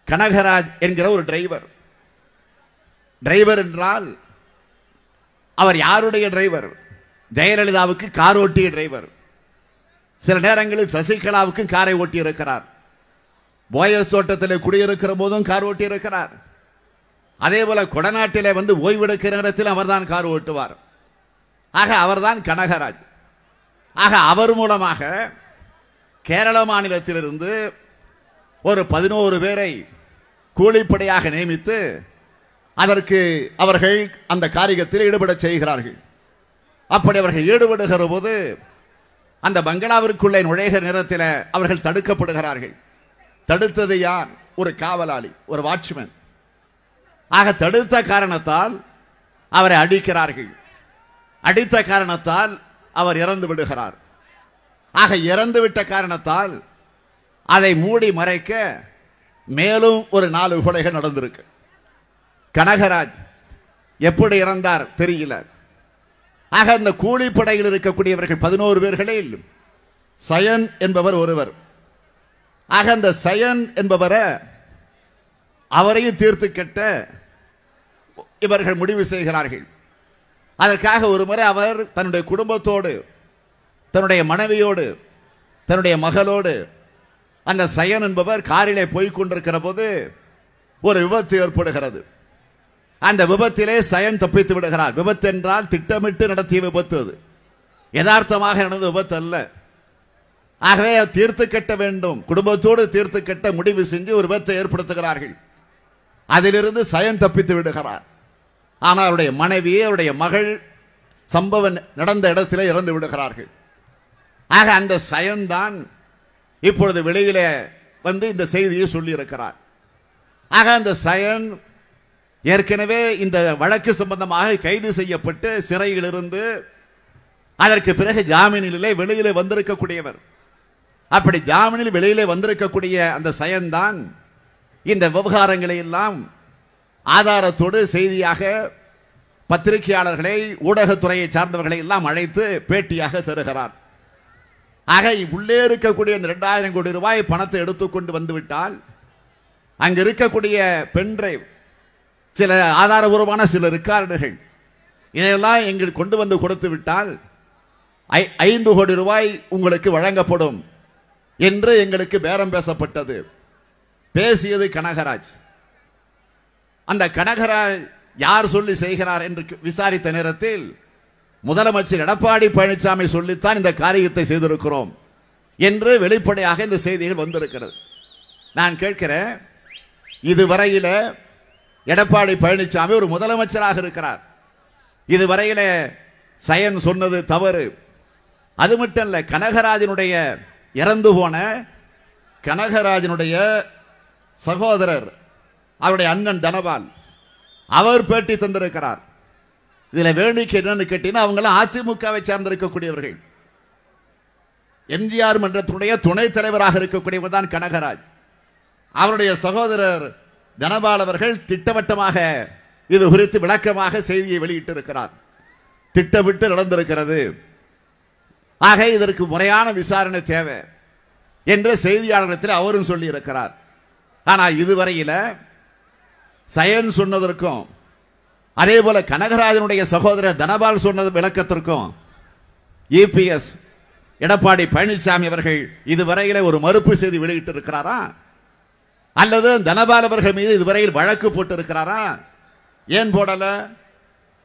கனகராஜ் என்கிற ஒரு டிரைவர். டிரைவர் என்றால் அவர் யாருடைய டிரைவர்? ஜெயலலிதாவுக்கு கார் ஓட்டிய டிரைவர். சில நேரங்களில் சசிகலாவுக்கும் காரை ஓட்டி இருக்கிறார். போயஸ் தோட்டத்தில் குடியிருக்கிற போதும் கார் ஓட்டி இருக்கிறார். அதே போல கொடநாட்டிலே வந்து ஓய்வெடுக்கிற நேரத்தில் அவர்தான் கார் ஓட்டுவார். ஆக அவர்தான் கனகராஜ். ஆக அவர் மூலமாக கேரள மாநிலத்திலிருந்து ஒரு 11 பேரை கூலிப்படையாக நியமித்து அதற்கு அவர்கள் அந்த காரியத்தில் ஈடுபட செய்கிறார்கள். அப்படி அவர்கள் ஈடுபடுகிற போது அந்த பங்களாவிற்குள்ளே நுழைகிற நேரத்தில் அவர்கள் தடுக்கப்படுகிறார்கள். தடுத்தது யார்? ஒரு காவலாளி, ஒரு வாட்ச்மேன். ஆக தடுத்த காரணத்தால் அவரை அடிக்கிறார்கள். அடித்த காரணத்தால் அவர் இறந்து விடுகிறார். ஆக இறந்து விட்ட காரணத்தால் அதை மூடி மறைக்க மேலும் ஒரு 4 கொலைகள் நடந்திருக்கு. கனகராஜ் எப்படி இறந்தார் தெரியல. ஆக இந்த கூலிப்படையில் இருக்கக்கூடியவர்கள் 11 பேர்களில் சயன் என்பவர் ஒருவர். ஆக அந்த சயன் என்பவரை அவரையும் தீர்த்து கட்ட இவர்கள் முடிவு செய்கிறார்கள். அதற்காக ஒரு முறை அவர் தன்னுடைய குடும்பத்தோடு, தன்னுடைய மனைவியோடு, தன்னுடைய மகளோடு அந்த சயன் என்பவர் காரிலே போய்க் கொண்டிருக்கிற போது ஒரு விபத்து ஏற்படுகிறது. அந்த விபத்திலே சயன் தப்பித்து விடுகிறார். விபத்து என்றால் திட்டமிட்டு நடத்திய விபத்து, அது யதார்த்தமாக நடந்த விபத்து அல்ல. ஆகவே தீர்த்து கட்ட வேண்டும், குடும்பத்தோடு தீர்த்து கட்ட முடிவு செஞ்சு ஒரு விபத்தை ஏற்படுத்துகிறார்கள். அதிலிருந்து சயன் தப்பித்து விடுகிறார். ஆனால் அவருடைய மனைவி, அவருடைய மகள் சம்பவம் நடந்த இடத்திலே இறந்து விடுகிறார்கள். ஆக அந்த சயன் தான் இப்பொழுது வெளியிலே வந்து இந்த செய்தியை சொல்லி இருக்கிறார். ஆக அந்த சயன் ஏற்கனவே இந்த வழக்கு சம்பந்தமாக கைது செய்யப்பட்டு சிறையில் இருந்து அதற்கு பிறகு ஜாமீனிலே வெளியிலே வந்திருக்கக்கூடியவர். அப்படி ஜாமீனில் வெளியிலே வந்திருக்கக்கூடிய அந்த சயன் தான் இந்த விவகாரங்களை எல்லாம் ஆதாரத்தோடு செய்தியாக பத்திரிகையாளர்களை, ஊடகத்துறையை சார்ந்தவர்களை எல்லாம் அழைத்து பேட்டியாக தருகிறார். ஆக உள்ளே இருக்கக்கூடிய 2000 கோடி ரூபாய் பணத்தை எடுத்துக்கொண்டு வந்துவிட்டால் அங்கு இருக்கக்கூடிய பென்டிரைவ், சில ஆதாரபூர்வமான சில ரெக்கார்டுகள், இதையெல்லாம் எங்களுக்கு கொண்டு வந்து கொடுத்து விட்டால் 5 கோடி ரூபாய் உங்களுக்கு வழங்கப்படும் என்று எங்களுக்கு பேரம் பேசப்பட்டது. பேசியது கனகராஜ். அந்த கனகராஜ் யார் சொல்லி செய்கிறார் என்று விசாரித்த நேரத்தில் முதலமைச்சர் எடப்பாடி பழனிசாமி சொல்லித்தான் இந்த காரியத்தை செய்திருக்கிறோம் என்று வெளிப்படையாக இந்த செய்திகள் வந்திருக்கிறது. நான் கேட்கிறேன், இதுவரையில எடப்பாடி பழனிசாமி ஒரு முதலமைச்சராக இருக்கிறார். இதுவரையில சயன் சொன்னது தவறு. அது மட்டும் இல்ல, கனகராஜனுடைய இறந்து போன கனகராஜனுடைய சகோதரர் அவருடைய அண்ணன் தனபால் அவர் பேட்டி தந்திருக்கிறார். இதுல வேடிக்கை என்னன்னு கேட்டீங்கன்னா, அவங்களாம் அதிமுகவை சார்ந்திருக்கக்கூடியவர்கள். எம்ஜிஆர் மன்றத்துடைய துணைத் தலைவராக இருக்கக்கூடியவர் தான் கனகராஜ். அவருடைய சகோதரர் தனபால் அவர்கள் திட்டவட்டமாக இது குறித்து விளக்கமாக செய்தியை வெளியிட்டிருக்கிறார். திட்டமிட்டு நடந்திருக்கிறது, ஆக இதற்கு முறையான விசாரணை தேவை என்று செய்தியாளரிடத்தில் அவரும் சொல்லி இருக்கிறார். ஆனா இதுவரையில சயன் சொன்னதற்கும் அதே போல கனகராஜனுடைய சகோதரர் தனபால் சொன்னது விளக்கத்திற்கும் இபிஎஸ் எடப்பாடி பழனிசாமி அவர்கள் இதுவரையில ஒரு மறுப்பு செய்தி வெளியிட்டு இருக்கிறாரா, அல்லது தனபால் அவர்கள் மீது இதுவரையில் வழக்கு போட்டு இருக்கிறாரா? ஏன் போடல?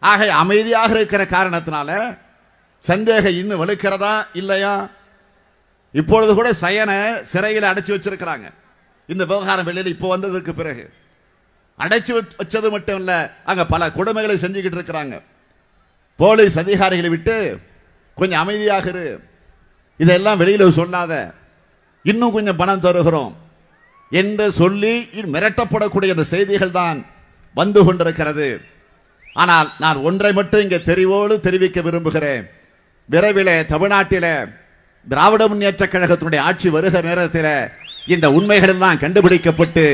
ஆக அமைதியாக இருக்கிற காரணத்தினால சந்தேகம் இன்னும் வலுக்கிறதா இல்லையா? இப்பொழுது கூட சயனை சிறையில் அடைச்சு வச்சிருக்கிறாங்க. இந்த விவகாரம் வெளியில் இப்போ வந்ததற்கு பிறகு அடைச்சு வச்சது மட்டும் இல்ல, அங்க பல கொடுமைகளை செஞ்சுக்கிட்டு இருக்கிறாங்க. போலீஸ் அதிகாரிகளை விட்டு கொஞ்சம் அமைதியாக இரு, இதெல்லாம் வெளியில சொல்லாத, இன்னும் கொஞ்சம் பணம் தருகிறோம் என்று சொல்லி மிரட்டப்படக்கூடிய அந்த செய்திகள் தான் வந்து கொண்டிருக்கிறது. ஆனால் நான் ஒன்றை மட்டும் இங்கே தெரிவோடு தெரிவிக்க விரும்புகிறேன். விரைவில் தமிழ்நாட்டில் திராவிட முன்னேற்ற கழகத்தினுடைய ஆட்சி வருகிற நேரத்தில் இந்த உண்மைகள் எல்லாம் கண்டுபிடிக்கப்பட்டு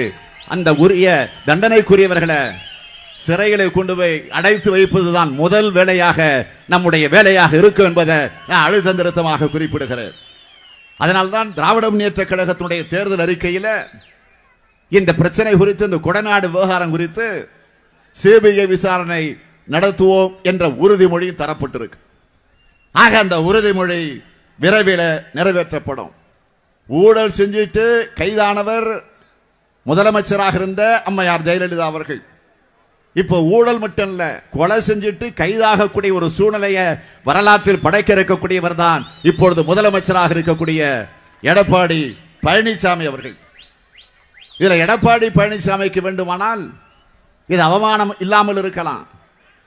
அந்த உரிய தண்டனைக்குரியவர்களை சிறைகளை கொண்டு போய் அடைத்து வைப்பதுதான் முதல் வேலையாக நம்முடைய வேலையாக இருக்கும் என்பதை நான் அழுத்த நிறுத்தமாக குறிப்பிடுகிறேன். அதனால்தான் திராவிட முன்னேற்ற கழகத்தினுடைய தேர்தல் அறிக்கையில் இந்த பிரச்சனை குறித்து, இந்த கொடநாடு விவகாரம் குறித்து சிபிஐ விசாரணை நடத்துவோம் என்ற உறுதிமொழி தரப்பட்டிருக்கு. ஆக அந்த உறுதிமொழி விரைவில் நிறைவேற்றப்படும். ஊழல் செஞ்சிட்டு கைதானவர் முதலமைச்சராக இருந்த அம்மையார் ஜெயலலிதா அவர்கள். இப்போ ஊழல் மட்டும் இல்ல, கொலை செஞ்சிட்டு கைதாகக்கூடிய ஒரு சூழ்நிலையை வரலாற்றில் படைக்க இருக்கக்கூடியவர் தான் இப்பொழுது முதலமைச்சராக இருக்கக்கூடிய எடப்பாடி பழனிசாமி அவர்கள். இதுல எடப்பாடி பழனிசாமிக்கு வேண்டுமானால் இது அவமானம் இல்லாமல் இருக்கலாம்,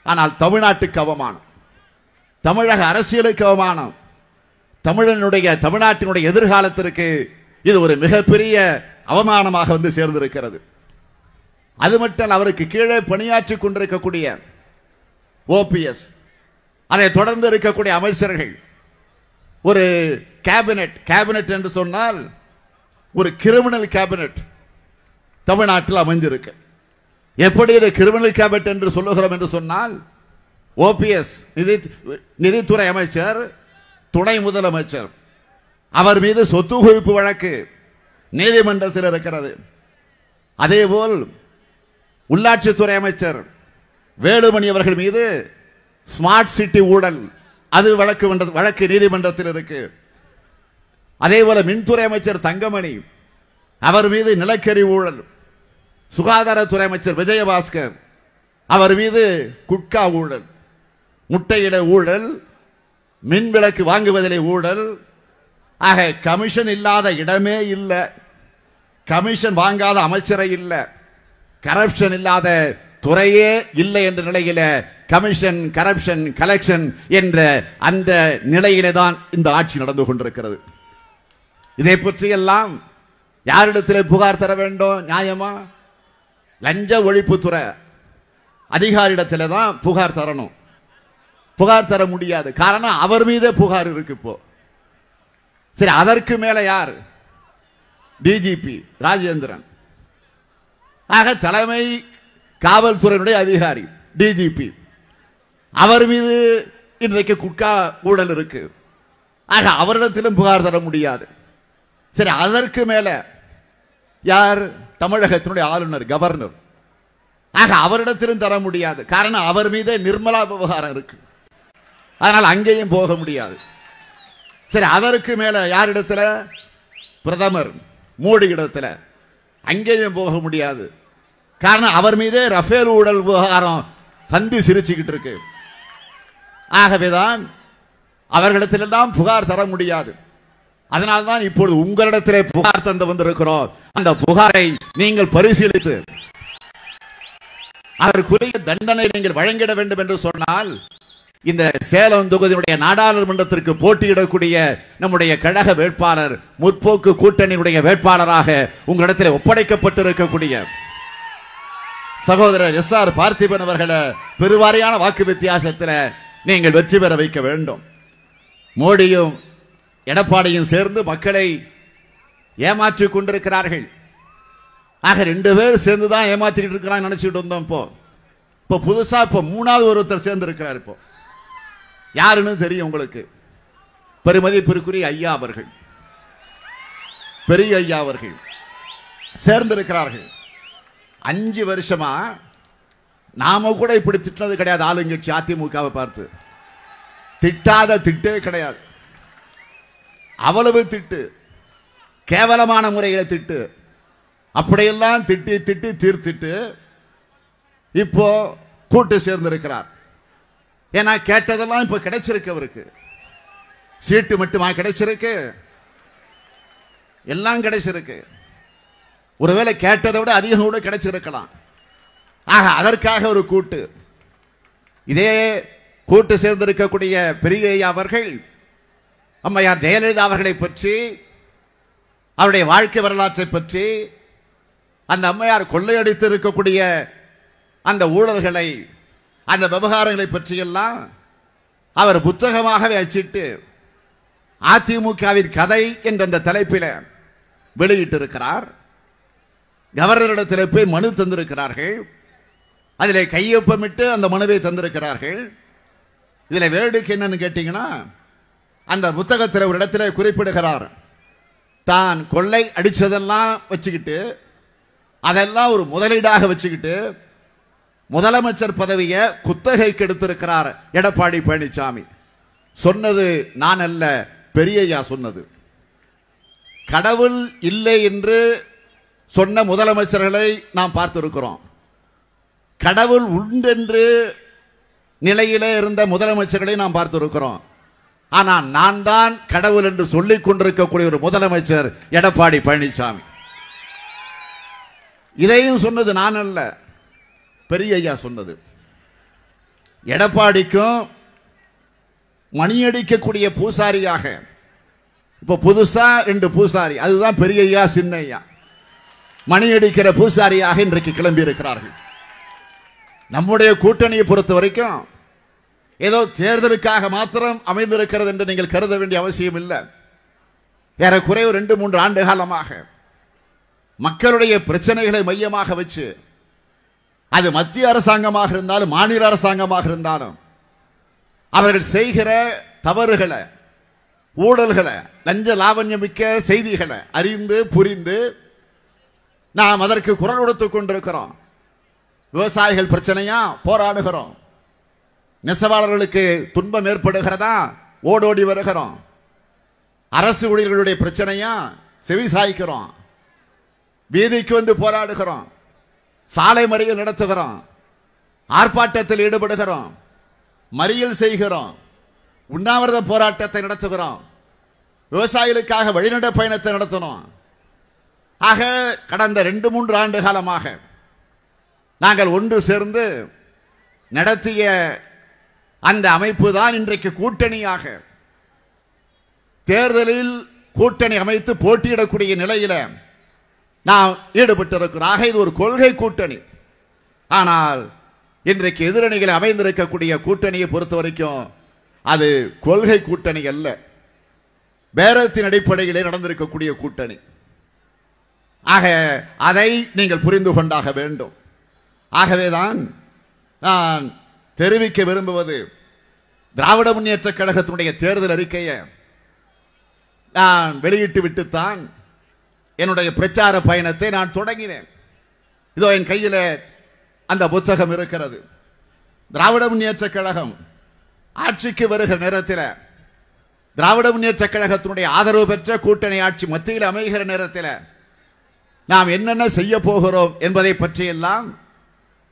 ஆனால் தமிழ்நாட்டுக்கு அவமானம், தமிழக அரசியலுக்கு அவமானம், தமிழ்நாட்டினுடைய எதிர்காலத்திற்கு இது ஒரு மிகப்பெரிய அவமானமாக வந்து சேர்ந்திருக்கிறது. அது மட்டும் அவருக்கு கீழே பணியாற்றி கொண்டிருக்கக்கூடிய ஓபிஎஸ், அதை தொடர்ந்து இருக்கக்கூடிய அமைச்சர்கள், ஒரு கேபினெட் என்று சொன்னால் ஒரு கிரிமினல் கேபினெட் தமிழ்நாட்டில் அமைஞ்சிருக்கு. எப்படி இது கிரிமினல் கேபினெட் என்று சொல்லுகிறோம் என்று சொன்னால், ஓபிஎஸ் நிதித்துறை அமைச்சர், துணை முதலமைச்சர், அவர் மீது சொத்து குவிப்பு வழக்கு நீதிமன்றத்தில் இருக்கிறது. அதேபோல் உள்ளாட்சித்துறை அமைச்சர் வேலுமணி அவர்கள் மீது ஸ்மார்ட் சிட்டி ஊழல் அது வழக்கு நீதிமன்றத்தில் இருக்கு. அதேபோல மின்துறை அமைச்சர் தங்கமணி அவர் மீது நிலக்கரி ஊழல், சுகாதாரத்துறை அமைச்சர் விஜயபாஸ்கர் அவர் மீது குட்கா ஊழல், முட்டையிட ஊழல், மின் விளக்கு வாங்குவதிலே ஊழல். ஆக கமிஷன் இல்லாத இடமே இல்லை, கமிஷன் வாங்காத அமைச்சரை இல்லை, கரப்ஷன் இல்லாத துறையே இல்லை என்ற நிலையில கமிஷன், கரப்ஷன், கலெக்ஷன் என்ற அந்த நிலையிலே தான் இந்த ஆட்சி நடந்து கொண்டிருக்கிறது. இதை பற்றி எல்லாம் யாரிடத்திலே புகார் தர வேண்டும்? நியாயமா? லஞ்ச ஒழிப்புத்துறை அதிகாரியிடத்திலே தான் புகார் தரணும். புகார் தர முடியாது, காரணம் அவர் மீதே புகார் இருக்கு. இப்போ சரி, அதற்கு மேல யார்? டிஜிபி ராஜேந்திரன். ஆக தலைமை காவல்துறையினுடைய அதிகாரி டிஜிபி, அவர் மீது இன்றைக்கு குட்கா ஊழல் இருக்கு. ஆக அவரிடத்திலும் புகார் தர முடியாது. சரி, அதற்கு மேல யார்? தமிழகத்தினுடைய ஆளுநர், கவர்னர். ஆக அவரிடத்திலும் தர முடியாது, காரணம் அவர் மீதே நிர்மலா விவகாரம் இருக்கு. அதனால் அங்கேயும் போக முடியாது. சரி, அதற்கு மேல யாரிடத்துல? பிரதமர் மோடி இடத்துல, அங்கேயும் போக முடியாது, காரணம் அவர் மீதே ரஃபேல் ஊழல் விவகாரம் சந்தி சிரிச்சுக்கிட்டு இருக்கு. ஆகவேதான் அவர்களிடத்திலெல்லாம் புகார் தர முடியாது. அதனால்தான் இப்பொழுது உங்களிடத்திலே புகார் தந்து வந்திருக்கிறோம். அந்த புகாரை நீங்கள் பரிசீலித்து அதற்குரிய தண்டனை நீங்கள் வழங்கிட வேண்டும் என்று சொன்னால் இந்த சேலம் தொகுதியுடைய நாடாளுமன்றத்திற்கு போட்டியிடக்கூடிய நம்முடைய கழக வேட்பாளர் முற்போக்கு கூட்டணியுடைய வேட்பாளராக உங்களிடத்தில் ஒப்படைக்கப்பட்டிருக்கக்கூடிய சகோதரர் எஸ்.ஆர். பார்த்திபன் அவர்களை பெருவாரியான வாக்கு வித்தியாசத்தில் நீங்கள் வெற்றி பெற வைக்க வேண்டும். மோடியும் எடப்பாடியும் சேர்ந்து மக்களை ஏமாற்றிக் கொண்டிருக்கிறார்கள். ஆக 2 பேர் சேர்ந்துதான் ஏமாற்றிட்டு இருக்கிறாங்க நினைச்சிட்டு இருந்தோம். இப்போ புதுசா மூணாவது ஒருத்தர் சேர்ந்து இருக்கிறார். இப்போ யாருன்னு தெரியும் உங்களுக்கு. பெருமதிப்பிற்குரிய ஐயா அவர்கள், பெரிய ஐயா அவர்கள் சேர்ந்திருக்கிறார்கள். 5 வருஷமா நாம கூட இப்படி திட்டினது கிடையாது. ஆளுங்கட்சி அதிமுகவை பார்த்து திட்டாத திட்டே கிடையாது. அவ்வளவு திட்டு, கேவலமான முறையில் திட்டு, அப்படியெல்லாம் திட்டி திட்டி தீர்த்திட்டு இப்போ கூட்டு சேர்ந்திருக்கிறார். ஏன்னா கேட்டதெல்லாம் இப்ப கிடைச்சிருக்கு. அவருக்கு சீட்டு மட்டுமா கிடைச்சிருக்கு? எல்லாம் கிடைச்சிருக்கு. ஒருவேளை கேட்டதை விட அதிகம் கூட கிடைச்சிருக்கலாம். ஆக அதற்காக ஒரு கூட்டு. இதே கூட்டு சேர்ந்திருக்கக்கூடிய பெரிய அவர்கள் அம்மையார் ஜெயலலிதா அவர்களை பற்றி, அவருடைய வாழ்க்கை வரலாற்றை பற்றி, அந்த அம்மையார் கொள்ளையடித்து இருக்கக்கூடிய அந்த ஊழல்களை, அந்த விவகாரங்களை பற்றியெல்லாம் அவர் புத்தகமாகவே அச்சிட்டு அதிமுகவின் கதை என்ற அந்த தலைப்பில் வெளியிட்டிருக்கிறார். கவர்னரிடத்தில் போய் மனு தந்திருக்கிறார்கள். அதிலே கையொப்பமிட்டு அந்த மனுவை தந்திருக்கிறார்கள். இதில் வேடிக்கை என்னன்னு கேட்டீங்கன்னா, அந்த புத்தகத்தில் ஒரு இடத்துல குறிப்பிடுகிறார், தான் கொள்ளை அடிச்சதெல்லாம் வச்சுக்கிட்டு, அதெல்லாம் ஒரு முதலீடாக வச்சுக்கிட்டு முதலமைச்சர் பதவியை குத்தகைக்கு எடுத்திருக்கிறார் எடப்பாடி பழனிசாமி. சொன்னது நான் அல்ல, பெரியய்யா சொன்னது. கடவுள் இல்லை என்று சொன்ன முதலமைச்சர்களை நாம் பார்த்திருக்கிறோம். கடவுள் உண்டென்று நிலையிலே இருந்த முதலமைச்சர்களை நாம் பார்த்திருக்கிறோம். ஆனால் நான் தான் கடவுள் என்று சொல்லிக் கொண்டிருக்கக்கூடிய ஒரு முதலமைச்சர் எடப்பாடி பழனிசாமி. இதையும் சொன்னது நான் அல்ல, பெரியய்யா சொன்னது. எடப்பாடிக்கும் மணியடிக்கக்கூடிய பூசாரியாக இப்ப புதுசா 2 பூசாரி, அதுதான் பெரியய்யா சின்னையா. மணியடிக்கிற பூசாரியாக இன்றைக்கு கிளம்பி இருக்கிறார்கள். நம்முடைய கூட்டணியை பொறுத்த வரைக்கும் ஏதோ தேர்தலுக்காக மாத்திரம் அமைந்திருக்கிறது என்று நீங்கள் கருத வேண்டிய அவசியம் இல்லை. ஏறக்குறைய 2-3 ஆண்டு காலமாக மக்களுடைய பிரச்சனைகளை மையமாக வச்சு, அது மத்திய அரசாங்கமாக இருந்தாலும் மாநில அரசாங்கமாக இருந்தாலும், அவர்கள் செய்கிற தவறுகளை, ஊழல்களை, லஞ்ச லாவண்யமிக்க செய்திகளை அறிந்து புரிந்து நாம் அதற்கு குரல் கொடுத்துக் கொண்டிருக்கிறோம். விவசாயிகள் பிரச்சனையா போராடுகிறோம். நெசவாளர்களுக்கு துன்பம் ஏற்படுகிறதா ஓடோடி வருகிறோம். அரசு ஊழியர்களுடைய பிரச்சனையா செவி சாய்க்கிறோம். வீதிக்கு வந்து போராடுகிறோம். சாலை மறியல் நடத்துகிறோம். ஆர்ப்பாட்டத்தில் ஈடுபடுகிறோம். மறியல் செய்கிறோம். உண்ணாவிரத போராட்டத்தை நடத்துகிறோம். விவசாயிகளுக்காக வெளிநட பயணத்தை நடத்தணும். ஆக கடந்த 2-3 ஆண்டு காலமாக நாங்கள் ஒன்று சேர்ந்து நடத்திய அந்த அமைப்பு தான் இன்றைக்கு கூட்டணியாக தேர்தலில் கூட்டணி அமைத்து போட்டியிடக்கூடிய நிலையில நாம் ஈடுபட்டிருக்கிறோம். இது ஒரு கொள்கை கூட்டணி. ஆனால் இன்றைக்கு எதிரணிகளை அமைந்திருக்கக்கூடிய கூட்டணியை பொறுத்த வரைக்கும் அது கொள்கை கூட்டணி அல்ல, பேரத்தின் அடிப்படையிலே நடந்திருக்கக்கூடிய கூட்டணி. ஆக அதை நீங்கள் புரிந்து கொண்டாக வேண்டும். ஆகவேதான் நான் தெரிவிக்க விரும்புவது, திராவிட முன்னேற்ற கழகத்தினுடைய தேர்தல் அறிக்கையை நான் வெளியிட்டு விட்டுத்தான் என்னுடைய பிரச்சார பயணத்தை நான் தொடங்கினேன். இதோ என் கையில் அந்த புத்தகம் இருக்கிறது. திராவிட முன்னேற்ற கழகம் ஆட்சிக்கு வருகிற நேரத்தில், திராவிட முன்னேற்ற கழகத்தினுடைய ஆதரவு பெற்ற கூட்டணி ஆட்சி மத்தியில் அமைகிற நேரத்தில் நாம் என்னென்ன செய்ய போகிறோம் என்பதை பற்றியெல்லாம்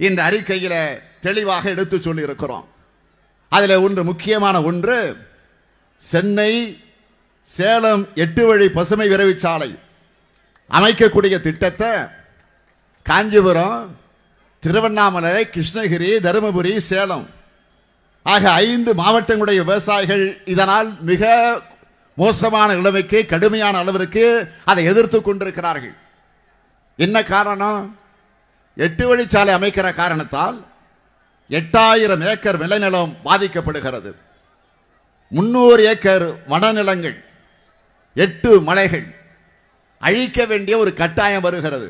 இந்த அறிக்கையில் தெளிவாக எடுத்து சொல்லி இருக்கிறோம். அதில் ஒன்று முக்கியமான ஒன்று, சென்னை சேலம் 8 வழி பசுமை விரைவுச்சாலை அமைக்கக்கூடிய திட்டத்தை காஞ்சிபுரம், திருவண்ணாமலை, கிருஷ்ணகிரி, தருமபுரி, சேலம் ஆக 5 மாவட்டங்களுடைய விவசாயிகள் இதனால் மிக மோசமான நிலைமைக்கு, கடுமையான அளவிற்கு அதை எதிர்த்துக் கொண்டிருக்கிறார்கள். என்ன காரணம்? 8 வழிச்சாலை அமைக்கிற காரணத்தால் 8000 ஏக்கர் விளைநிலம் பாதிக்கப்படுகிறது. 300 ஏக்கர் வனநிலங்கள், 8 மலைகள் அழிக்க வேண்டிய ஒரு கட்டாயம் வருகிறது.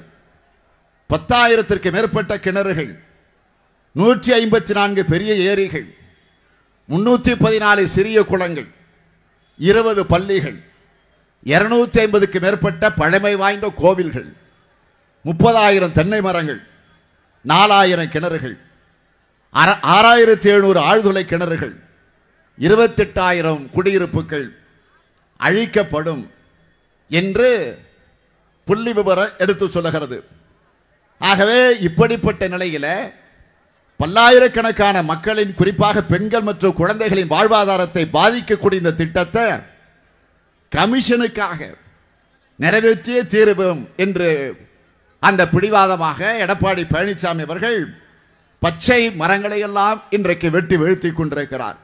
10,000ற்கு மேற்பட்ட கிணறுகள், 154 பெரிய ஏரிகள், 314 சிறிய குளங்கள், 20 பள்ளிகள், 250க்கு மேற்பட்ட பழமை வாய்ந்த கோவில்கள், 30,000 தென்னை மரங்கள், 4,000 கிணறுகள், 6,700 ஆழ்துளை கிணறுகள், 28,000 குடியிருப்புகள் அழிக்கப்படும் என்று புள்ளி விவரம் எடுத்து சொல்லுகிறது. ஆகவே இப்படிப்பட்ட நிலையில பல்லாயிரக்கணக்கான மக்களின், குறிப்பாக பெண்கள் மற்றும் குழந்தைகளின் வாழ்வாதாரத்தை பாதிக்கக்கூடிய இந்த திட்டத்தை கமிஷனுக்காக நிறைவேற்றிய தீர்வோம் என்று அந்த பிடிவாதமாக எடப்பாடி பழனிசாமி அவர்கள் பச்சை மரங்களை எல்லாம் இன்றைக்கு வெட்டி வீழ்த்தி கொண்டிருக்கிறார்.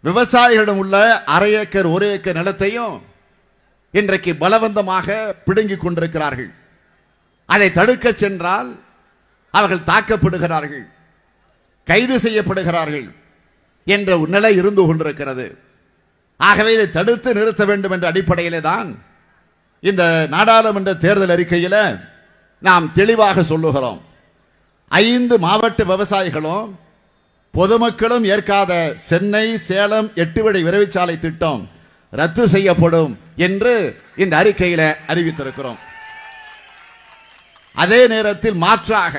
விவசாயிகளிடம் உள்ள 1/2 ஏக்கர் 1 ஏக்கர் நிலத்தையும் இன்றைக்கு பலவந்தமாக பிடுங்கிக் கொண்டிருக்கிறார்கள். அதை தடுக்க சென்றால் அவர்கள் தாக்கப்படுகிறார்கள், கைது செய்யப்படுகிறார்கள் என்ற நிலை இருந்து கொண்டிருக்கிறது. ஆகவே இதை தடுத்து நிறுத்த வேண்டும் என்ற அடிப்படையிலே தான் இந்த நாடாளுமன்ற தேர்தல் அறிக்கையில் நாம் தெளிவாக சொல்லுகிறோம். 5 மாவட்ட விவசாயிகளும் பொதுமக்களும் ஏற்காத சென்னை சேலம் 8 வழி விரைவுச்சாலை திட்டம் ரத்து செய்யப்படும் என்று இந்த அறிக்கையில் அறிவித்திருக்கிறோம். அதே நேரத்தில் மாற்றாக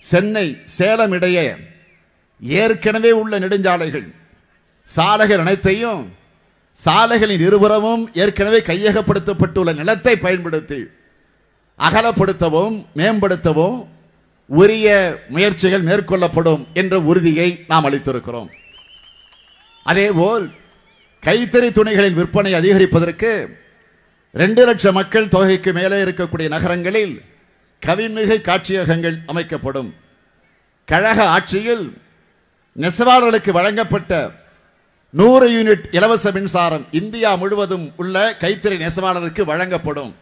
சென்னை சேலம் இடையே ஏற்கனவே உள்ள நெடுஞ்சாலைகள், சாலைகள் அனைத்தையும் சாலைகளின் இருபுறமும் ஏற்கனவே கையகப்படுத்தப்பட்டுள்ள நிலத்தை பயன்படுத்தி அகலப்படுத்தவும் மேம்படுத்தவும் உரிய முயற்சிகள் மேற்கொள்ளப்படும் என்ற உறுதியை நாம் அளித்திருக்கிறோம். அதேபோல் கைத்தறி துணிகளின் விற்பனை அதிகரிப்பதற்கு 2 லட்சம் மக்கள் தொகைக்கு மேலே இருக்கக்கூடிய நகரங்களில் கவின்மிகு காட்சியகங்கள் அமைக்கப்படும். கழக ஆட்சியில் நெசவாளர்களுக்கு வழங்கப்பட்ட 100 யூனிட் இலவச மின்சாரம் இந்தியா முழுவதும் உள்ள கைத்தறி நெசவாளருக்கு வழங்கப்படும்.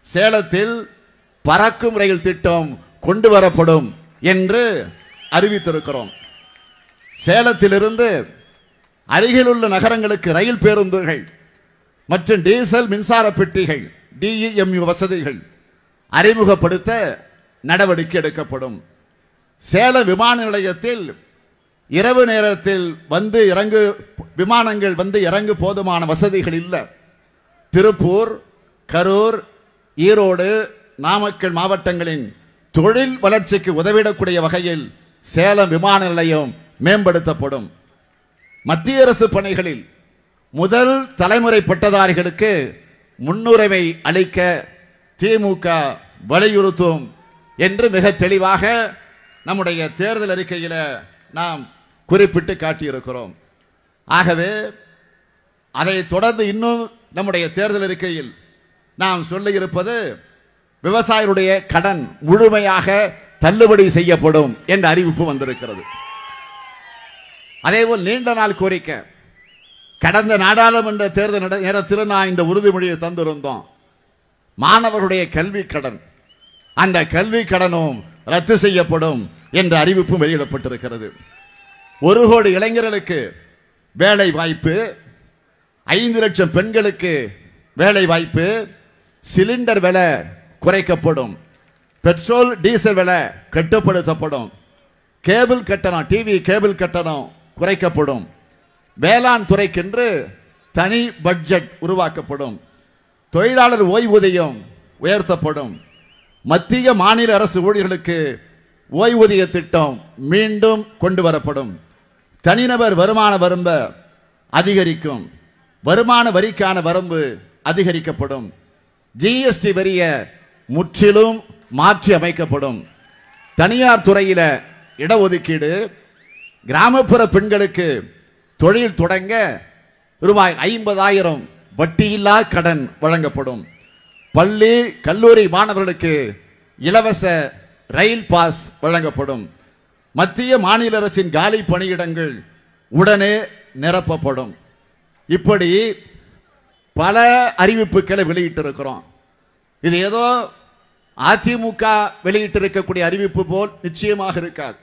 சேலத்தில் பறக்கும் ரயில் திட்டம் கொண்டு வரப்படும் என்று அறிவித்திருக்கிறோம். சேலத்திலிருந்து அருகில் உள்ள நகரங்களுக்கு ரயில் பேருந்துகள் மற்றும் டீசல் மின்சார பெட்டிகள் DEMU வசதிகள் அறிமுகப்படுத்த நடவடிக்கை எடுக்கப்படும். சேலம் விமான நிலையத்தில் இரவு நேரத்தில் விமானங்கள் வந்து இறங்கு போதுமான வசதிகள் இல்லை. திருப்பூர், கரூர், ஈரோடு, நாமக்கல் மாவட்டங்களின் தொழில் வளர்ச்சிக்கு உதவிடக்கூடிய வகையில் சேலம் விமான நிலையம் மேம்படுத்தப்படும். மத்திய அரசு பணிகளில் முதல் தலைமுறை பட்டதாரிகளுக்கு முன்னுரிமை அளிக்க திமுக வலியுறுத்தும் என்று மிக தெளிவாக நம்முடைய தேர்தல் அறிக்கையில் நாம் குறிப்பிட்டு காட்டியிருக்கிறோம். ஆகவே அதை தொடர்ந்து இன்னும் நம்முடைய தேர்தல் அறிக்கையில் நாம் சொல்லியிருப்பது விவசாயிகளுடைய கடன் முழுமையாக தள்ளுபடி செய்யப்படும் என்ற அறிவிப்பு வந்திருக்கிறது. அதேபோல் நீண்ட நாள் கோரிக்கை, கடந்த நாடாளுமன்ற தேர்தல் நேரத்தில் நான் இந்த உறுதிமொழியை தந்திருந்தோம். மாணவர்களுடைய கல்வி கடன், அந்த கல்வி கடனும் ரத்து செய்யப்படும் என்ற அறிவிப்பு வெளியிடப்பட்டிருக்கிறது. 1 கோடி இளைஞர்களுக்கு வேலை வாய்ப்பு, 5 லட்சம் பெண்களுக்கு வேலை வாய்ப்பு, சிலிண்டர் விலை குறைக்கப்படும், பெட்ரோல் டீசல் விலை கட்டுப்படுத்தப்படும், கேபிள் கட்டணம் டிவி கேபிள் கட்டணம் குறைக்கப்படும், வேளாண் துறைக்கென்று தனி பட்ஜெட் உருவாக்கப்படும், தொழிலாளர் ஓய்வூதியம் உயர்த்தப்படும், மத்திய மாநில அரசு ஊழியர்களுக்கு ஓய்வூதிய திட்டம் மீண்டும் கொண்டு வரப்படும், தனிநபர் வருமான வரம்பு அதிகரிக்கும், வருமான வரிக்கான வரம்பு அதிகரிக்கப்படும், GST வரிய முற்றிலும் மாற்றி அமைக்கப்படும், தனியார் துறையில இடஒதுக்கீடு, கிராமப்புற பெண்களுக்கு தொழில் தொடங்க ரூபாய் 50,000 வட்டியில்லா கடன் வழங்கப்படும், பள்ளி கல்லூரி மாணவர்களுக்கு இலவச ரயில் பாஸ் வழங்கப்படும், மத்திய மாநில அரசின் காலி பணியிடங்கள் உடனே நிரப்பப்படும். இப்படி பல அறிவிப்புகளை வெளியிட்டிருக்கிறோம். இது ஏதோ அதிமுக வெளியிட்டிருக்கக்கூடிய அறிவிப்பு போல் நிச்சயமாக இருக்காது.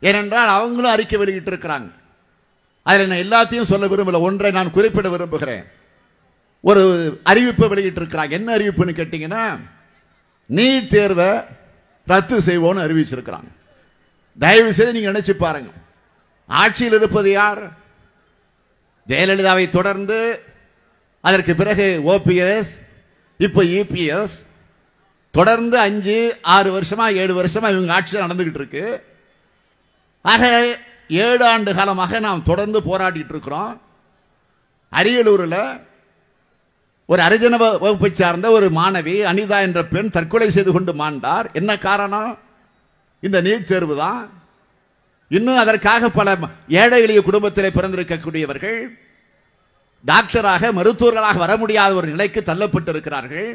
ஏனென்றால் அவங்களும் அறிக்கை வெளியிட்டிருக்கிறாங்க. அதில் நான் எல்லாத்தையும் சொல்ல விரும்பல, ஒன்றை நான் குறிப்பிட விரும்புகிறேன். ஒரு அறிவிப்பு வெளியிட்டிருக்கிறாங்க. என்ன அறிவிப்புன்னு கேட்டீங்கன்னா, நீட் தேர்வை ரத்து செய்வோம்னு அறிவிச்சிருக்கிறாங்க. தயவு செய்து நீங்க நினைச்சு பாருங்க, ஆட்சியில் இருப்பது யார்? ஜெயலலிதாவை தொடர்ந்து அதற்கு பிறகு ஓபிஎஸ், இப்ப இபிஎஸ், தொடர்ந்து 5-6 வருஷமா 7 வருஷமா இவங்க ஆட்சி நடந்துகிட்டு இருக்கு. ஆக 7 ஆண்டு காலமாக நாம் தொடர்ந்து போராடிட்டு இருக்கிறோம். அரியலூரில் ஒரு அரிஜன வகுப்பை சார்ந்த ஒரு மாணவி அனிதா என்ற பெண் தற்கொலை செய்து கொண்டு மாண்டார். என்ன காரணம்? இந்த நீட் தேர்வு தான். இன்னும் அதற்காக பல ஏழை எளிய குடும்பத்திலே பிறந்திருக்கக்கூடியவர்கள் டாக்டராக மருத்துவர்களாக வர முடியாத ஒரு நிலைக்கு தள்ளப்பட்டிருக்கிறார்கள்.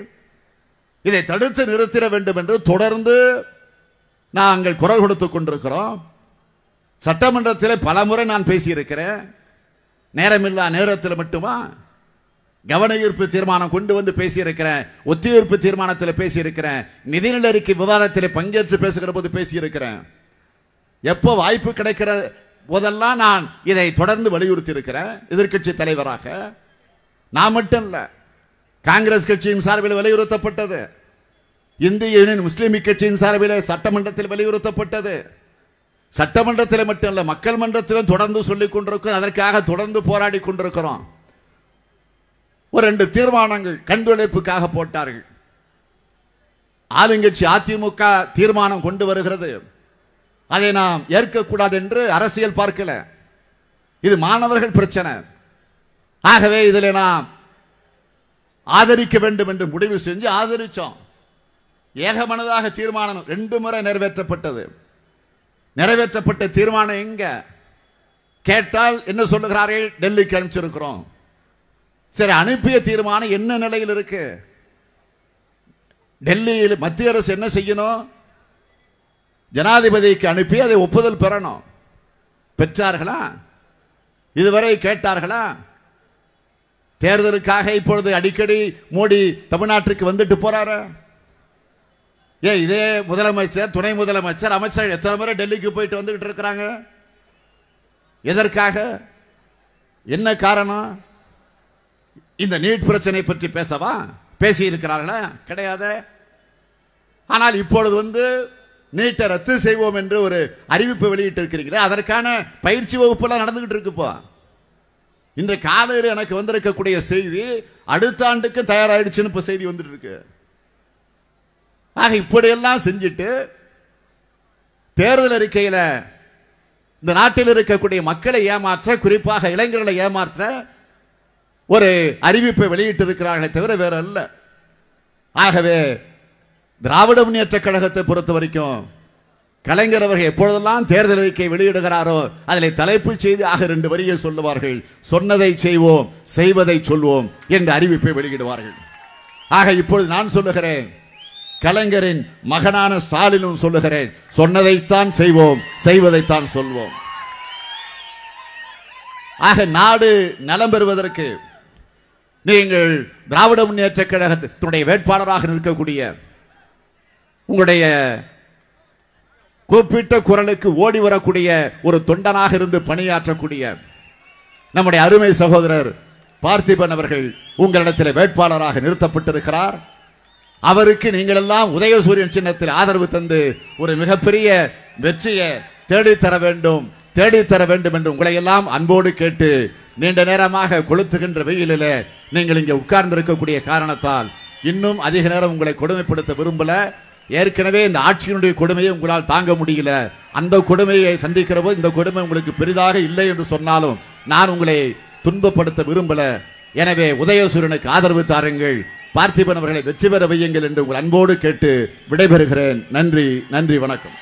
இதை தடுத்து நிறுத்திட வேண்டும் என்று தொடர்ந்து நாங்கள் குரல் கொடுத்துக் கொண்டிருக்கிறோம். சட்டமன்றத்தில் பல முறை நான் பேசியிருக்கிறேன். நேரமில்லா நேரத்தில் மட்டுமா கவன ஈர்ப்பு தீர்மானம் கொண்டு வந்து பேசியிருக்கிறேன், ஒத்திவைப்பு தீர்மானத்தில் பேசியிருக்கிறேன், நிதிநிலை அறிக்கை விவாதத்தில் பங்கேற்று பேசுகிற போது பேசியிருக்கிறேன். எப்போ வாய்ப்பு கிடைக்கிற போதெல்லாம் நான் இதை தொடர்ந்து வலியுறுத்தி இருக்கிறேன். எதிர்க்கட்சி தலைவராக நான் மட்டும் இல்ல, காங்கிரஸ் கட்சியின் சார்பில் வலியுறுத்தப்பட்டது, இந்திய யூனியன் முஸ்லிம் கட்சியின் சார்பில் சட்டமன்றத்தில் வலியுறுத்தப்பட்டது. சட்டமன்றத்தில் மட்டும் இல்ல, மக்கள் மன்றத்திலும் தொடர்ந்து சொல்லிக் கொண்டிருக்கிறோம். அதற்காக தொடர்ந்து போராடி கொண்டிருக்கிறோம். ஒரு 2 தீர்மானங்கள் கண்துடைப்புக்காக போட்டார்கள். ஆளுங்கட்சி அதிமுக தீர்மானம் கொண்டு வருகிறது, அதை நாம் ஏற்கக்கூடாது என்று அரசியல் பார்க்கல. இது மாணவர்கள் பிரச்சனை. ஆகவே இதில் நாம் ஆதரிக்க வேண்டும் என்று முடிவு செஞ்சு ஆதரிச்சோம். ஏகமனதாக தீர்மானம் 2 முறை நிறைவேற்றப்பட்டது. நிறைவேற்றப்பட்ட தீர்மானம் எங்க கேட்டால் என்ன சொல்லுகிறார்கள்? டெல்லிக்கு அனுப்பிச்சிருக்கிறோம். சரி, அனுப்பிய தீர்மானம் என்ன நிலையில் இருக்கு? டெல்லியில் மத்திய அரசு என்ன செய்யணும்? ஜனாதிபதிக்கு அனுப்பி அதை ஒப்புதல் பெறணும். பெற்றார்களா? இதுவரை கேட்டார்களா? தேர்தலுக்காக இப்பொழுது அடிக்கடி மோடி தமிழ்நாட்டிற்கு வந்துட்டு போறாரு. இதே முதலமைச்சர், துணை முதலமைச்சர், அமைச்சர் எத்தனை முறை டெல்லிக்கு போயிட்டு வந்துகிட்டு இருக்கிறாங்க. எதற்காக? என்ன காரணம்? இந்த நீட் பிரச்சனை பற்றி பேசவா? பேசி இருக்கிறார்களா? கிடையாது. ஆனால் இப்பொழுது வந்து நீட்டை ரத்து செய்வோம் என்று ஒரு அறிவிப்பு வெளியிட்டு இருக்கிறீங்களே, அதற்கான பயிற்சி வகுப்பெல்லாம் நடந்துகிட்டு இருக்குப்போ. இன்று காலையில் எனக்கு வந்திருக்கக்கூடிய செய்தி அடுத்த ஆண்டுக்கு தயாராயிடுச்சுன்னு இப்ப செய்தி வந்துட்டு இருக்கு. ஆக இப்படியெல்லாம் செஞ்சுட்டு தேர்தல் அறிக்கையில இந்த நாட்டில் இருக்கக்கூடிய மக்களை ஏமாற்ற, குறிப்பாக இளைஞர்களை ஏமாற்ற ஒரு அறிவிப்பை வெளியிட்டு இருக்கிறார்களே தவிர வேற அல்ல. ஆகவே திராவிட முன்னேற்ற கழகத்தை பொறுத்த வரைக்கும் கலைஞர் அவர்கள் எப்பொழுதெல்லாம் தேர்தல் அறிக்கை வெளியிடுகிறாரோ அதில் தலைப்புச் செய்தி ஆக 2 வரியை சொல்லுவார்கள். சொன்னதை செய்வோம், செய்வதை சொல்வோம் என்ற அறிவிப்பை வெளியிடுவார்கள். ஆக இப்பொழுது நான் சொல்லுகிறேன், கலைஞரின் மகனான ஸ்டாலினும் சொல்லுகிறேன், சொன்னதைத்தான் செய்வோம், செய்வதைத்தான் சொல்வோம். ஆக நாடு நலம் பெறுவதற்கு நீங்கள் திராவிட முன்னேற்ற கழகத்தினுடைய வேட்பாளராக இருக்கக்கூடிய உங்களுடைய கூப்பிட்ட குரலுக்கு ஓடி வரக்கூடிய ஒரு தொண்டனாக இருந்து பணியாற்றக்கூடிய நம்முடைய அருமை சகோதரர் பார்த்திபன் அவர்கள் உங்களிடத்தில் வேட்பாளராக நிறுத்தப்பட்டிருக்கிறார். அவருக்கு நீங்கள் எல்லாம் உதயசூரியன் சின்னத்தில் ஆதரவு தந்து ஒரு மிகப்பெரிய வெற்றியை தேடித்தர வேண்டும் என்று உங்களை எல்லாம் அன்போடு கேட்டு, நீண்ட நேரமாக கொளுத்துகின்ற வெயிலில் நீங்கள் இங்கே உட்கார்ந்து இருக்கக்கூடிய காரணத்தால் இன்னும் அதிக நேரம் உங்களை கொடுமைப்படுத்த விரும்பல. ஏற்கனவே இந்த ஆட்சியினுடைய கொடுமையை உங்களால் தாங்க முடியல. அந்த கொடுமையை சந்திக்கிற போது இந்த கொடுமை உங்களுக்கு பெரிதாக இல்லை என்று சொன்னாலும் நான் உங்களை துன்பப்படுத்த விரும்பல. எனவே உதயசூரியனுக்கு ஆதரவு தாருங்கள், பார்த்திபன் அவர்களை வெற்றி பெற வையுங்கள் என்று உங்கள் அன்போடு கேட்டு விடைபெறுகிறேன். நன்றி, நன்றி, வணக்கம்.